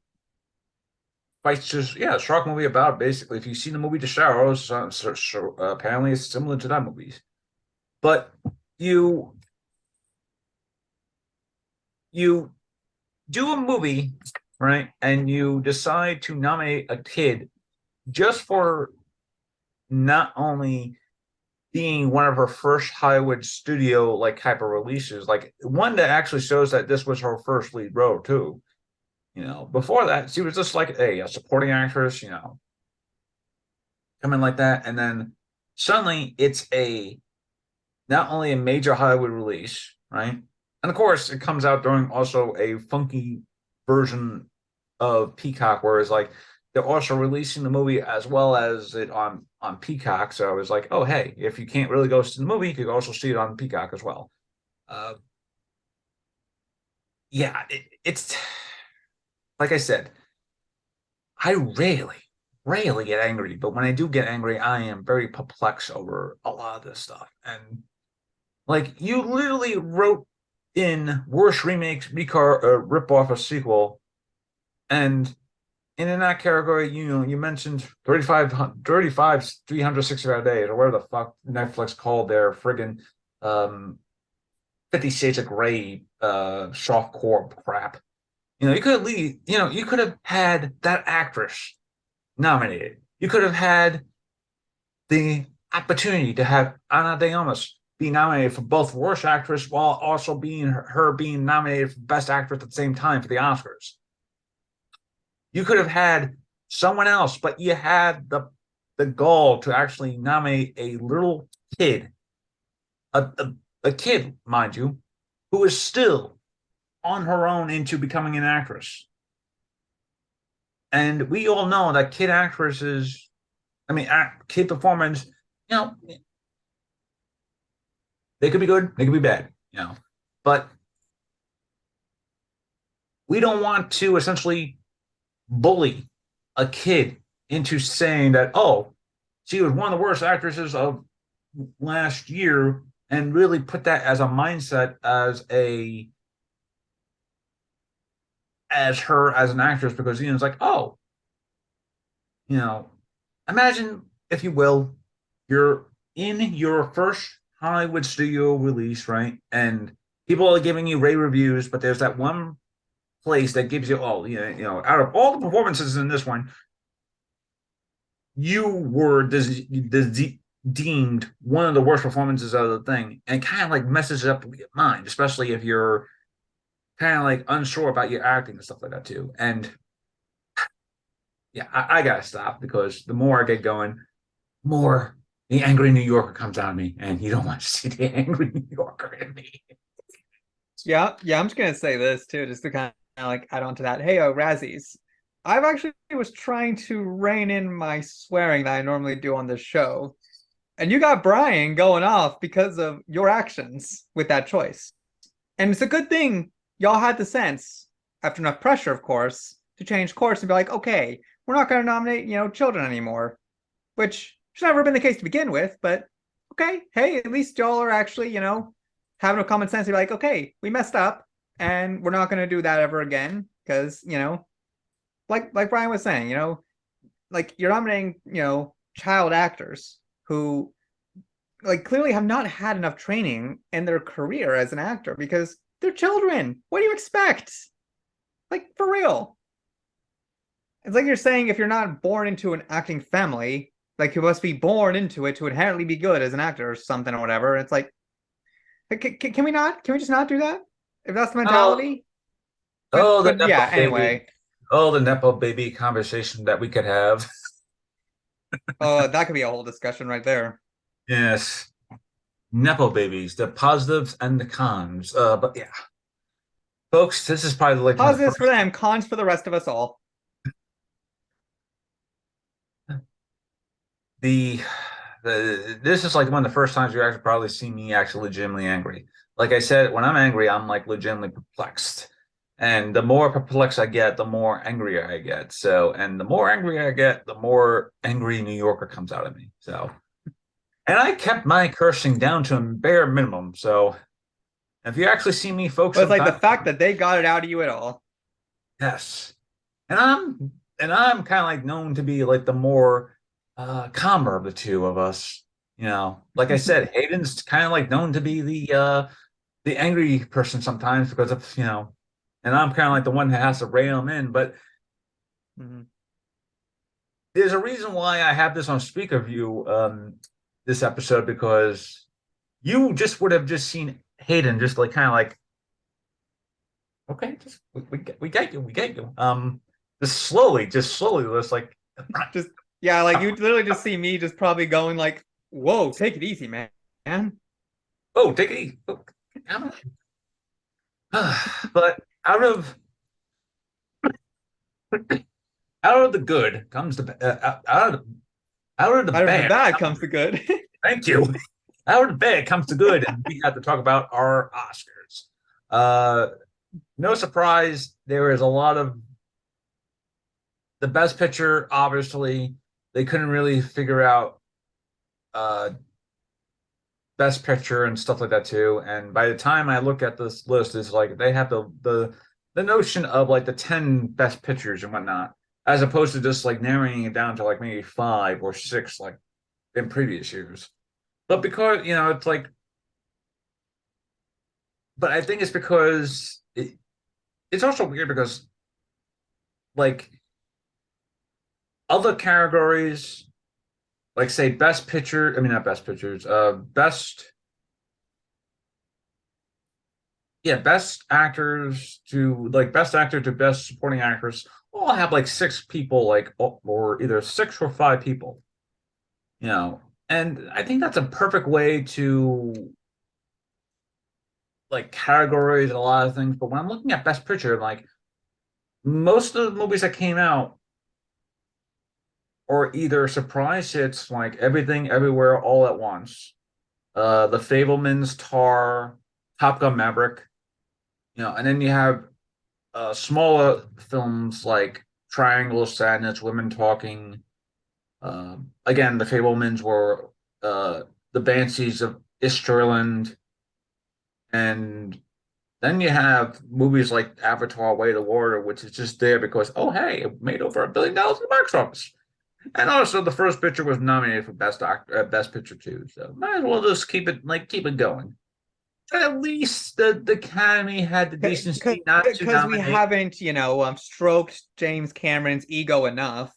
fights just, yeah, a shark movie about basically, if you've seen the movie The Shallows, apparently it's similar to that movie. But you you do a movie, right? And you decide to nominate a kid just for not only being one of her first Hollywood studio like type of releases, like one that actually shows that this was her first lead role too. Before that, she was just like a supporting actress, coming like that, and then suddenly it's a not only a major Hollywood release, right? And of course, it comes out during also a funky version of Peacock, whereas like they're also releasing the movie as well as it on Peacock. So I was like, oh hey, if you can't really go see the movie, you could also see it on Peacock as well. Uh, yeah, it's like I said, I rarely get angry, but when I do get angry, I am very perplexed over a lot of this stuff. And like you literally wrote in worst remakes, rip off a sequel, and in that category, you mentioned 365 days, or whatever the fuck Netflix called their friggin' um 50 Shades of Grey soft core crap. You could at least, you could have had that actress nominated. You could have had the opportunity to have Ana de Armas be nominated for both worst actress while also being her being nominated for best actress at the same time for the Oscars. You could have had someone else, but you had the goal to actually nominate a little kid, a kid, mind you, who is still on her own into becoming an actress. And we all know that kid actresses, I mean, kid performance, you know, they could be good, they could be bad, you know, but we don't want to essentially bully a kid into saying that, oh, she was one of the worst actresses of last year, and really put that as a mindset as her as an actress, because it's like, oh, you know, imagine, if you will, you're in your first Hollywood studio release, right? And people are giving you rave reviews, but there's that one place that gives you all, out of all the performances in this one, you were deemed one of the worst performances of the thing, and kind of like messes up your mind, especially if you're kind of like unsure about your acting and stuff like that too. And yeah, I gotta stop, because the more I get going, more the angry New Yorker comes out of me, and you don't want to see the angry New Yorker in me. Yeah, yeah, I'm just gonna say this too, just to kind of like add on to that. Hey, Razzies. I've actually was trying to rein in my swearing that I normally do on this show. And you got Bryan going off because of your actions with that choice. And it's a good thing y'all had the sense, after enough pressure, of course, to change course and be like, okay, we're not gonna nominate, children anymore. Which should never been the case to begin with, but okay, hey, at least y'all are actually, having a common sense to be like, okay, we messed up and we're not gonna do that ever again. Because, like Bryan was saying, like you're nominating, child actors who like clearly have not had enough training in their career as an actor because they're children. What do you expect? Like for real. It's like you're saying if you're not born into an acting family, like you must be born into it to inherently be good as an actor or something or whatever. It's like, can we not? Can we just not do that? If that's the Oh, mentality. But oh, the but yeah. nepo baby, Anyway, oh, the nepo baby conversation that we could have. that could be a whole discussion right there. Yes, nepo babies, the positives and the cons. But yeah, folks, this is probably like one of the Positives for first. them, cons for the rest of us all. the this is like one of the first times you actually probably see me actually legitimately angry. Like I said, when I'm angry, I'm like legitimately perplexed. And the more perplexed I get, the more angrier I get. So, and the more angry I get, the more angry New Yorker comes out of me. So, and I kept my cursing down to a bare minimum. So, if you actually see me, folks, But it's like the sometime, fact that they got it out of you at all. yes. And I'm kind of like known to be like the more calmer of the two of us. Like I said, Hayden's kind of like known to be the angry person sometimes because of, and I'm kind of like the one that has to rail him in. But Mhm. there's a reason why I have this on speaker view this episode, because you just would have just seen Hayden just like kind of like, okay, just we get you. Just slowly, just like, Just yeah, like you literally just see me just probably going like, "Whoa, take it easy, man." oh, take it easy. Oh, but out of the good comes the out of the Out of the bad. bad comes the good. Thank you. Out of the bad comes the good, and we have to talk about our Oscars. Uh, no surprise, there is a lot of the best picture. Obviously, they couldn't really figure out uh, best picture and stuff like that too. And by the time I look at this list, it's like they have the notion of like the 10 best pictures and whatnot, as opposed to just like narrowing it down to like maybe 5 or 6 like in previous years. But because it's like, but I think it's because it's also weird because like other categories, like say best picture, I mean not best pictures, best yeah, best actors to like best actor to best supporting actress all have like six people, like or either six or five people, you know. And I think that's a perfect way to like categorize a lot of things. But when I'm looking at best picture, like most of the movies that came out are either surprise hits like Everything Everywhere All at Once, The Fablemans, Tar, Top Gun Maverick, you know, and then you have smaller films like Triangle of Sadness, Women Talking. Again, the Fablemans were the Banshees of Isterland, and then you have movies like Avatar: Way of the Water, which is just there because oh hey, it made over $1 billion in the box office, and also the first picture was nominated for best picture too. So might as well just keep it going. At least the Academy had the decency not to Because we nominate. haven't, stroked James Cameron's ego enough.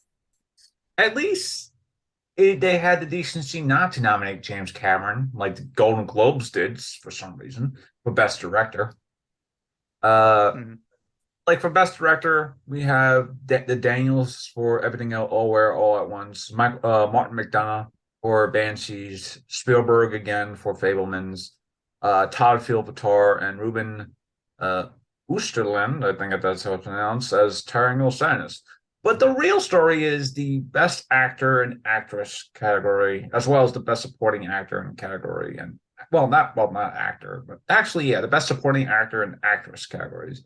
At least they had the decency not to nominate James Cameron, like the Golden Globes did for some reason, for Best Director. Uh, Mhm. like for Best Director, we have the Daniels for Everything Everywhere All at Once, Martin McDonagh for Banshees, Spielberg again for Fablemans, Todd Field for Tar, and Ruben uh, Oosterland, I think that's how it's pronounced, as Triangle of Sadness. But the real story is the Best Actor and Actress category, as well as the Best Supporting Actor and category, and not actor, but actually, yeah, the Best Supporting Actor and Actress categories,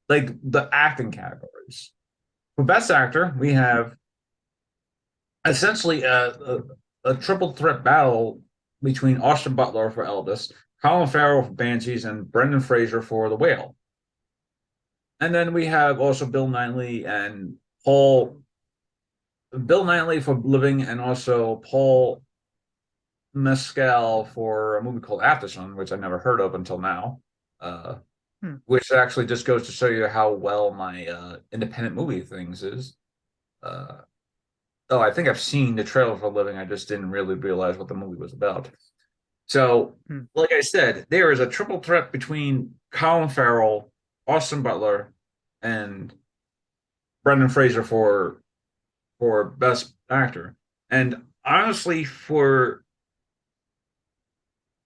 like the acting categories. For Best Actor, we have essentially a triple threat battle between Austin Butler for Elvis, Colin Farrell for Banshees, and Brendan Fraser for The Whale. And then we have also Paul Bill Knightley for Living, and also Paul Mescal for a movie called Aftersun, which I never heard of until now. Uh, Hmm. which actually just goes to show you how well my independent movie things is. Uh, oh, I think I've seen the trailer for Living. I just didn't really realize what the movie was about. So, Hmm. like I said, there is a triple threat between Colin Farrell, Austin Butler, and Brendan Fraser for Best Actor. And honestly, for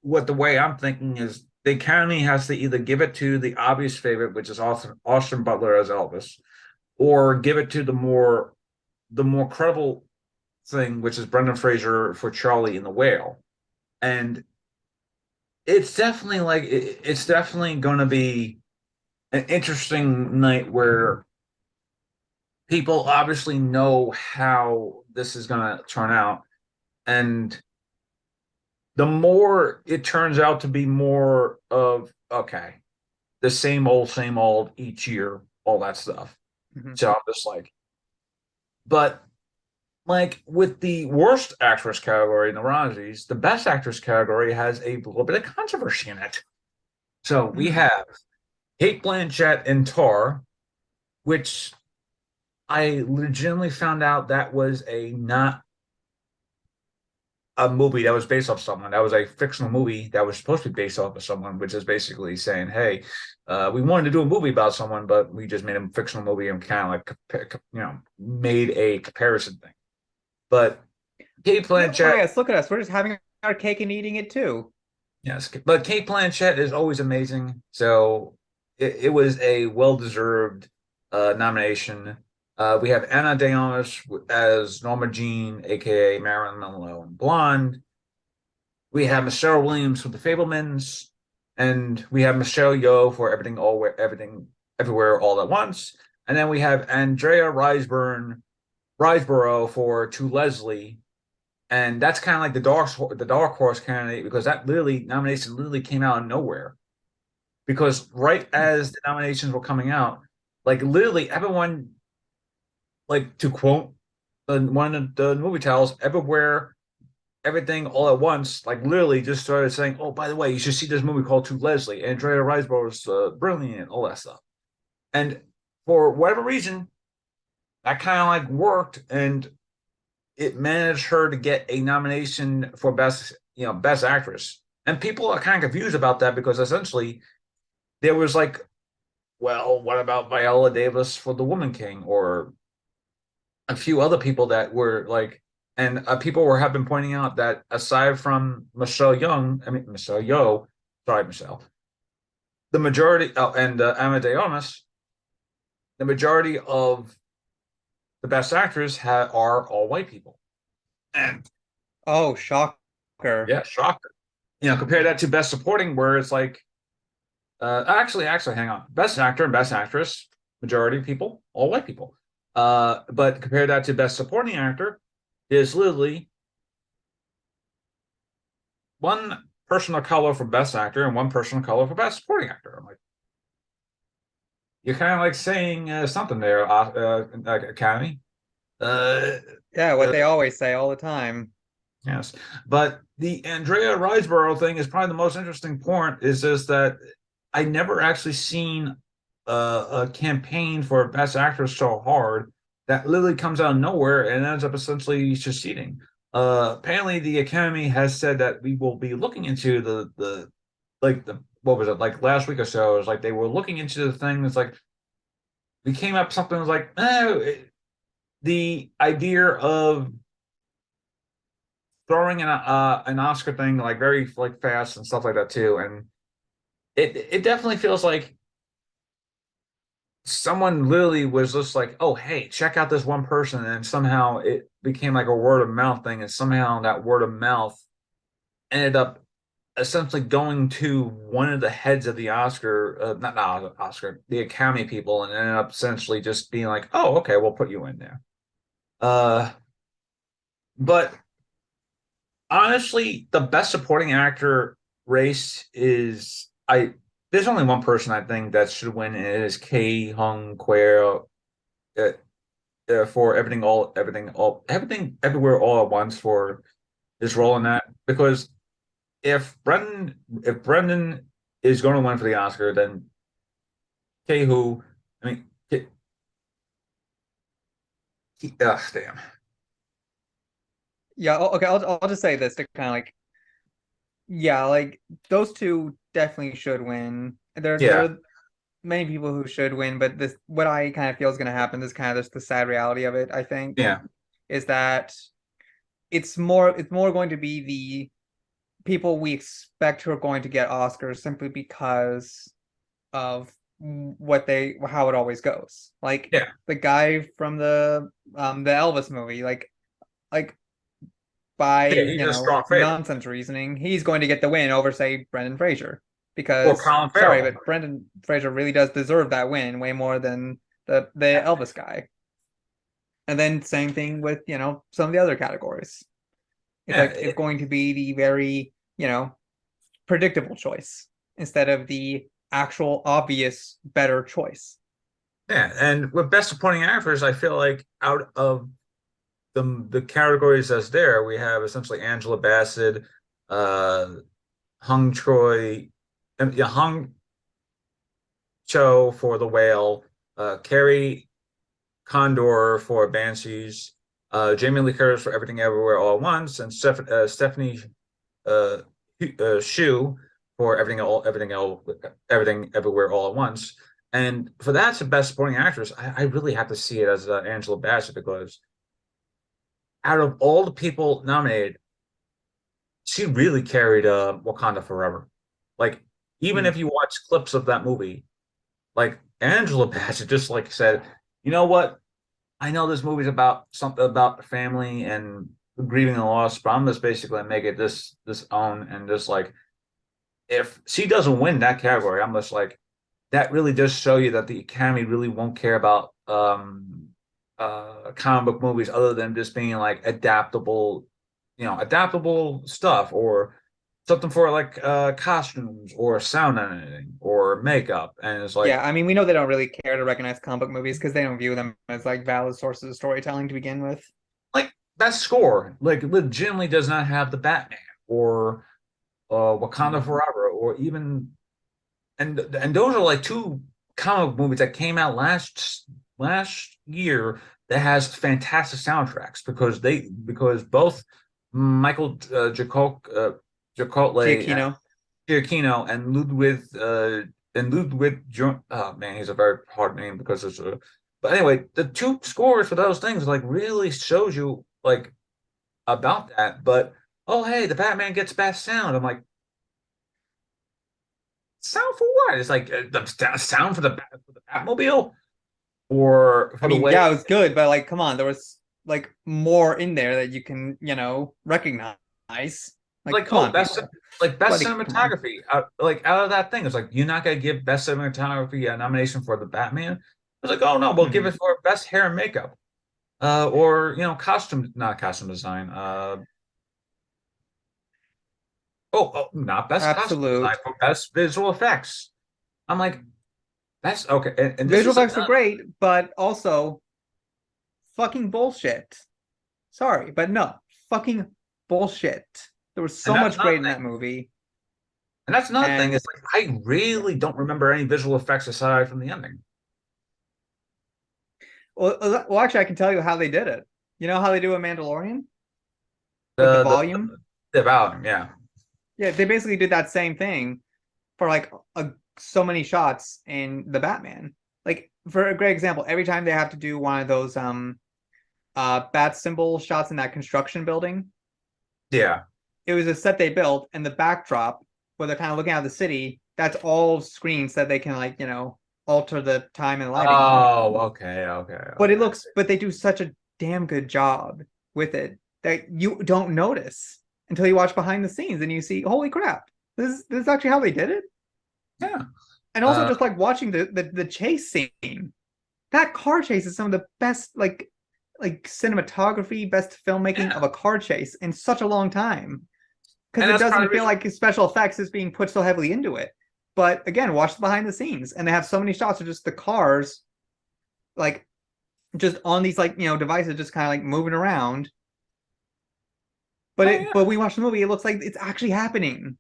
what the way I'm thinking is, the Academy has to either give it to the obvious favorite, which is Austin Butler as Elvis, or give it to the more credible thing, which is Brendan Fraser for Charlie in the Whale. And it's definitely going to be an interesting night where people obviously know how this is going to turn out, and the more it turns out to be more of okay, the same old each year, all that stuff. Mhm. So I'm just like, but like with the worst actress category in the Razzies, the best actress category has a little bit of controversy in it. So we Hmm. have Kate Blanchett in Tar, which I legitimately found out that was a not a movie that was based off someone. That was a fictional movie that was supposed to be based off of someone, which is basically saying, "Hey, we wanted to do a movie about someone, but we just made a fictional movie and kind of like made a comparison thing." But Kate Look by Blanchett, us, look at us. We're just having our cake and eating it too. yes, but Kate Blanchett is always amazing. So it was a well-deserved nomination. We have Anna de Armas as Norma Jean, aka Marilyn Monroe in Blonde. We have Michelle Williams for The Fablemans, and we have Michelle Yeoh for Everything, Everywhere, All at Once. And then we have Andrea Riseborough for To Leslie, and that's kind of like the dark horse candidate because that literally nomination literally came out of nowhere. Because right Hmm. as the nominations were coming out, like literally everyone, like to quote one of the movie titles, everywhere, everything, all at once, like literally just started saying, "Oh, by the way, you should see this movie called To Leslie." Andrea Riseborough is brilliant, all that stuff. And for whatever reason, that kind of like worked, and it managed her to get a nomination for best actress. And people are kind of confused about that because essentially there was like, well, what about Viola Davis for The Woman King, or a few other people that were like, and people were have been pointing out that aside from Michelle Young, I mean Michelle Yeoh, sorry Michelle, the majority and Ana de Armas, the majority of the best actors are all white people, and Oh, shocker. yeah, shocker. You know, compare that to Best Supporting, where it's like, actually, hang on, Best Actor and Best Actress, majority people, all white people. But compare that to Best Supporting Actor, there's literally one person of color for Best Actor and one person of color for Best Supporting Actor. I'm like, you're kind of like saying something there, Academy. Uh, Yeah, what uh, they always say all the time. yes, but the Andrea Riseborough thing is probably the most interesting point. Is just that I never actually seen a campaign for Best Actress so hard that literally comes out of nowhere and ends up essentially succeeding. Apparently, the Academy has said that we will be looking into the like the what was it like last week or so? It was like they were looking into the thing. It's like we came up something like the idea of throwing an Oscar thing like very like fast and stuff like that too, and it definitely feels like someone literally was just like, oh, hey, check out this one person. And somehow it became like a word of mouth thing. And somehow that word of mouth ended up essentially going to one of the heads of the Oscar, not Oscar, the Academy people, and ended up essentially just being like, oh, okay, we'll put you in there. Uh, but honestly, the best supporting actor race is there's only one person I think that should win, and it is Kei Hung Kwe uh, for everything, everywhere, all at once for his role in that. Because if Brendan is going to win for the Oscar, then Kehu, I mean, damn, Yeah, okay, I'll just say this to kind of like, yeah, like those two definitely should win. There yeah, are many people who should win, but this what I kind of feel is going to happen is kind of just the sad reality of it, I think, yeah, is that it's more going to be the people we expect who are going to get Oscars simply because of what they how it always goes. Like yeah, the guy from the Elvis movie, like by, yeah. He's a strong favorite. nonsense reasoning, he's going to get the win over, say, Brendan Fraser. Or Because, Colin sorry, Farrell. but Brendan Fraser really does deserve that win way more than the Elvis guy. And then same thing with, some of the other categories. It's Yeah, like it's going to be the very, predictable choice instead of the actual obvious better choice. yeah. And with best supporting actors, I feel like out of the categories that's there, we have essentially Angela Bassett, uh, Hung Choi, and yeah, Hung Cho for The Whale, Carrie Condor for Banshees, Jamie Lee Curtis for Everything Everywhere All at Once, and Stephanie uh, Shu for Everything Everywhere All at Once. And for that to Best Supporting Actress, I really have to see it as Angela Bassett, because out of all the people nominated, she really carried Wakanda Forever. Like, even Hmm. if you watch clips of that movie, like Angela Bassett just like said, you know what? I know this movie's about something about family and grieving the loss, but I'm just basically make it this own, and just like if she doesn't win that category, I'm just like that really does show you that the Academy really won't care about comic book movies other than just being like adaptable, adaptable stuff, or something for like costumes or sound editing or makeup. And it's Yeah, like I mean, we know they don't really care to recognize comic book movies because they don't view them as like valid sources of storytelling to begin with. like that score like legitimately does not have the Batman or Wakanda Hmm. Forever, or even and those are like two comic movies that came out last year that has fantastic soundtracks, because both Michael Giacole, Giacchino. Giacchino and Ludwig and Ludwig. Oh man, he's a very hard name because it's a. But anyway, the two scores for those things like really shows you like about that. But oh hey, the Batman gets best sound. I'm like, sound for what? It's like the sound for the Batmobile or I for the mean, way. yeah, it was good, but like, come on, there was like more in there that you can, recognize. Like, Like come oh on, best people. like best Buddy, come on. cinematography like out of that thing it's like you're not gonna give best cinematography a nomination for the Batman. It's like oh no we'll give Hmm. it for best hair and makeup or costume not costume design not best costume design Absolute. for best visual effects. I'm like that's okay and this Visual is effects were another great, but also fucking bullshit. Sorry, but no, fucking bullshit. There was and so that's much another great in thing that movie. and that's another thing And it's like I yeah. really don't remember any visual effects aside from the ending. Well, actually, I can tell you how they did it. You know how they do a Mandalorian with the the the, volume? the volume yeah. Yeah, they basically did that same thing for like so many shots in the Batman. Like for a great example, every time they have to do one of those bat symbol shots in that construction building, Yeah. it was a set they built, and the backdrop where they're kind of looking out the city, that's all screens that they can like, alter the time and lighting on. Oh, okay, okay, But okay. I see. but they do such a damn good job with it that you don't notice until you watch behind the scenes and you see, holy crap, this is actually how they did it. Yeah. And also Uh, just like watching the chase scene, that car chase is some of the best like cinematography, best filmmaking yeah. of a car chase in such a long time. Because And it that's part of doesn't the feel reason. like special effects is being put so heavily into it. But again, watch the behind the scenes, and they have so many shots of just the cars, like just on these like devices, just kind of like moving around. But Oh it yeah. but we watch the movie, it looks like it's actually happening.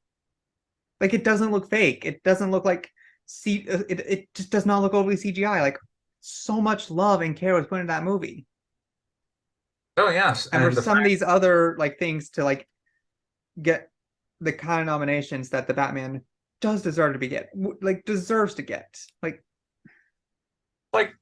Like it doesn't look fake. It doesn't look like it just does not look overly CGI. Like so much love and care was put into that movie. Oh yes. And for And the some of fact, these other like things to like get the kind of nominations that the Batman does deserve to be get, like deserves to get. Like, like,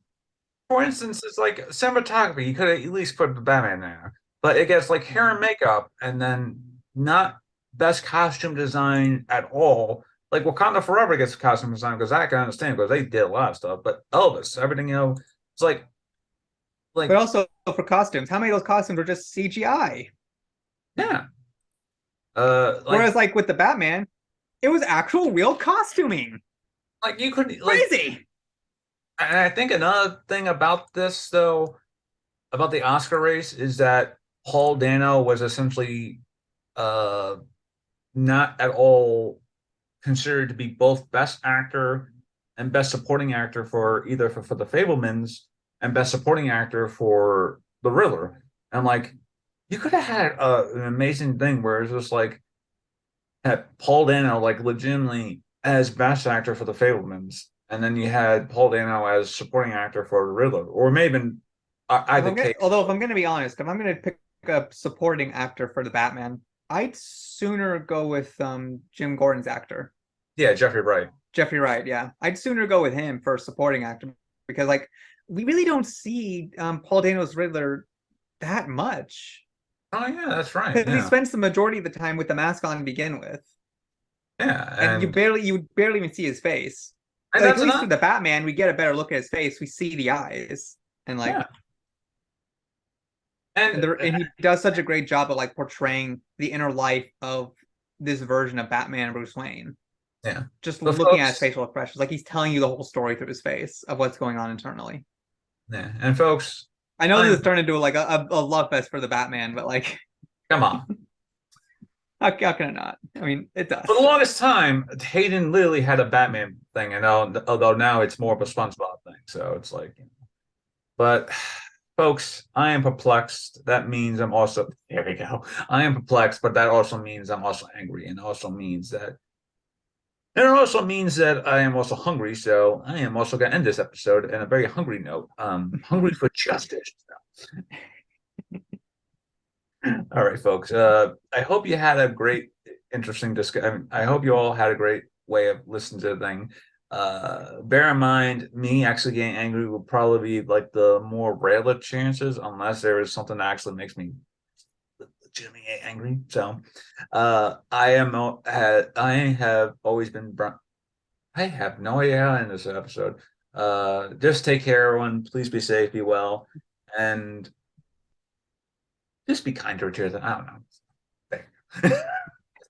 for instance, it's like cinematography. You could have at least put the Batman there, but it gets like hair and mhm. makeup, and then not best costume design at all. Like Wakanda Forever gets costume design because I can understand because they did a lot of stuff. But Elvis, everything it's But like also for costumes, how many of those costumes are just CGI? yeah, Whereas like with the Batman, it was actual real costuming. like you could like. Crazy. And I think another thing about this, though, about the Oscar race, is that Paul Dano was essentially uh, not at all considered to be both Best Actor and Best Supporting Actor for either for The Fablemans and Best Supporting Actor for The Riddler. And I'm like, you could have had an amazing thing where it's just like had Paul Dano like legitimately as Best Actor for The Fablemans, and then you had Paul Dano as supporting actor for The Riddler, or maybe If either I'm gonna, case. although if I'm gonna be honest, if I'm gonna pick a supporting actor for the Batman, I'd sooner go with Jim Gordon's actor, Yeah, Jeffrey Wright. Jeffrey Wright. Yeah, I'd sooner go with him for supporting actor because like we really don't see Paul Dano's Riddler that much Oh yeah, that's right. because he Yeah, spends the majority of the time with the mask on to begin with, yeah, and you barely even see his face. and Like that's at least enough. with the Batman, we get a better look at his face. We see the eyes, and Yeah, like and and he does such a great job of like portraying the inner life of this version of Batman and Bruce Wayne. yeah, Just but looking at his folks, facial expressions, like he's telling you the whole story through his face of what's going on internally. yeah, and folks, I know this I'm has turned into like a love fest for the Batman, but like, come on. how can it not? I mean, it For the does. longest time, Hayden literally had a Batman thing, and although now it's more of a SpongeBob thing, so it's like, but folks, I am perplexed. That means I'm also, here we go. I am perplexed, but that also means I'm also angry, and also means that, and it also means that I am also hungry. So I am also going to end this episode in a very hungry note. Hungry for justice. All right, folks. I hope you had a great, interesting discussion. I hope you all had a great way of listening to the thing. Bear in mind, me actually getting angry would probably be like the more rare chances, unless there is something that actually makes me legitimately angry. So, I have always been. I have no idea how to end this episode. Just take care, everyone. Please be safe, be well, and just be kind to each other. I don't know.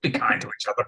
Be kind to each other.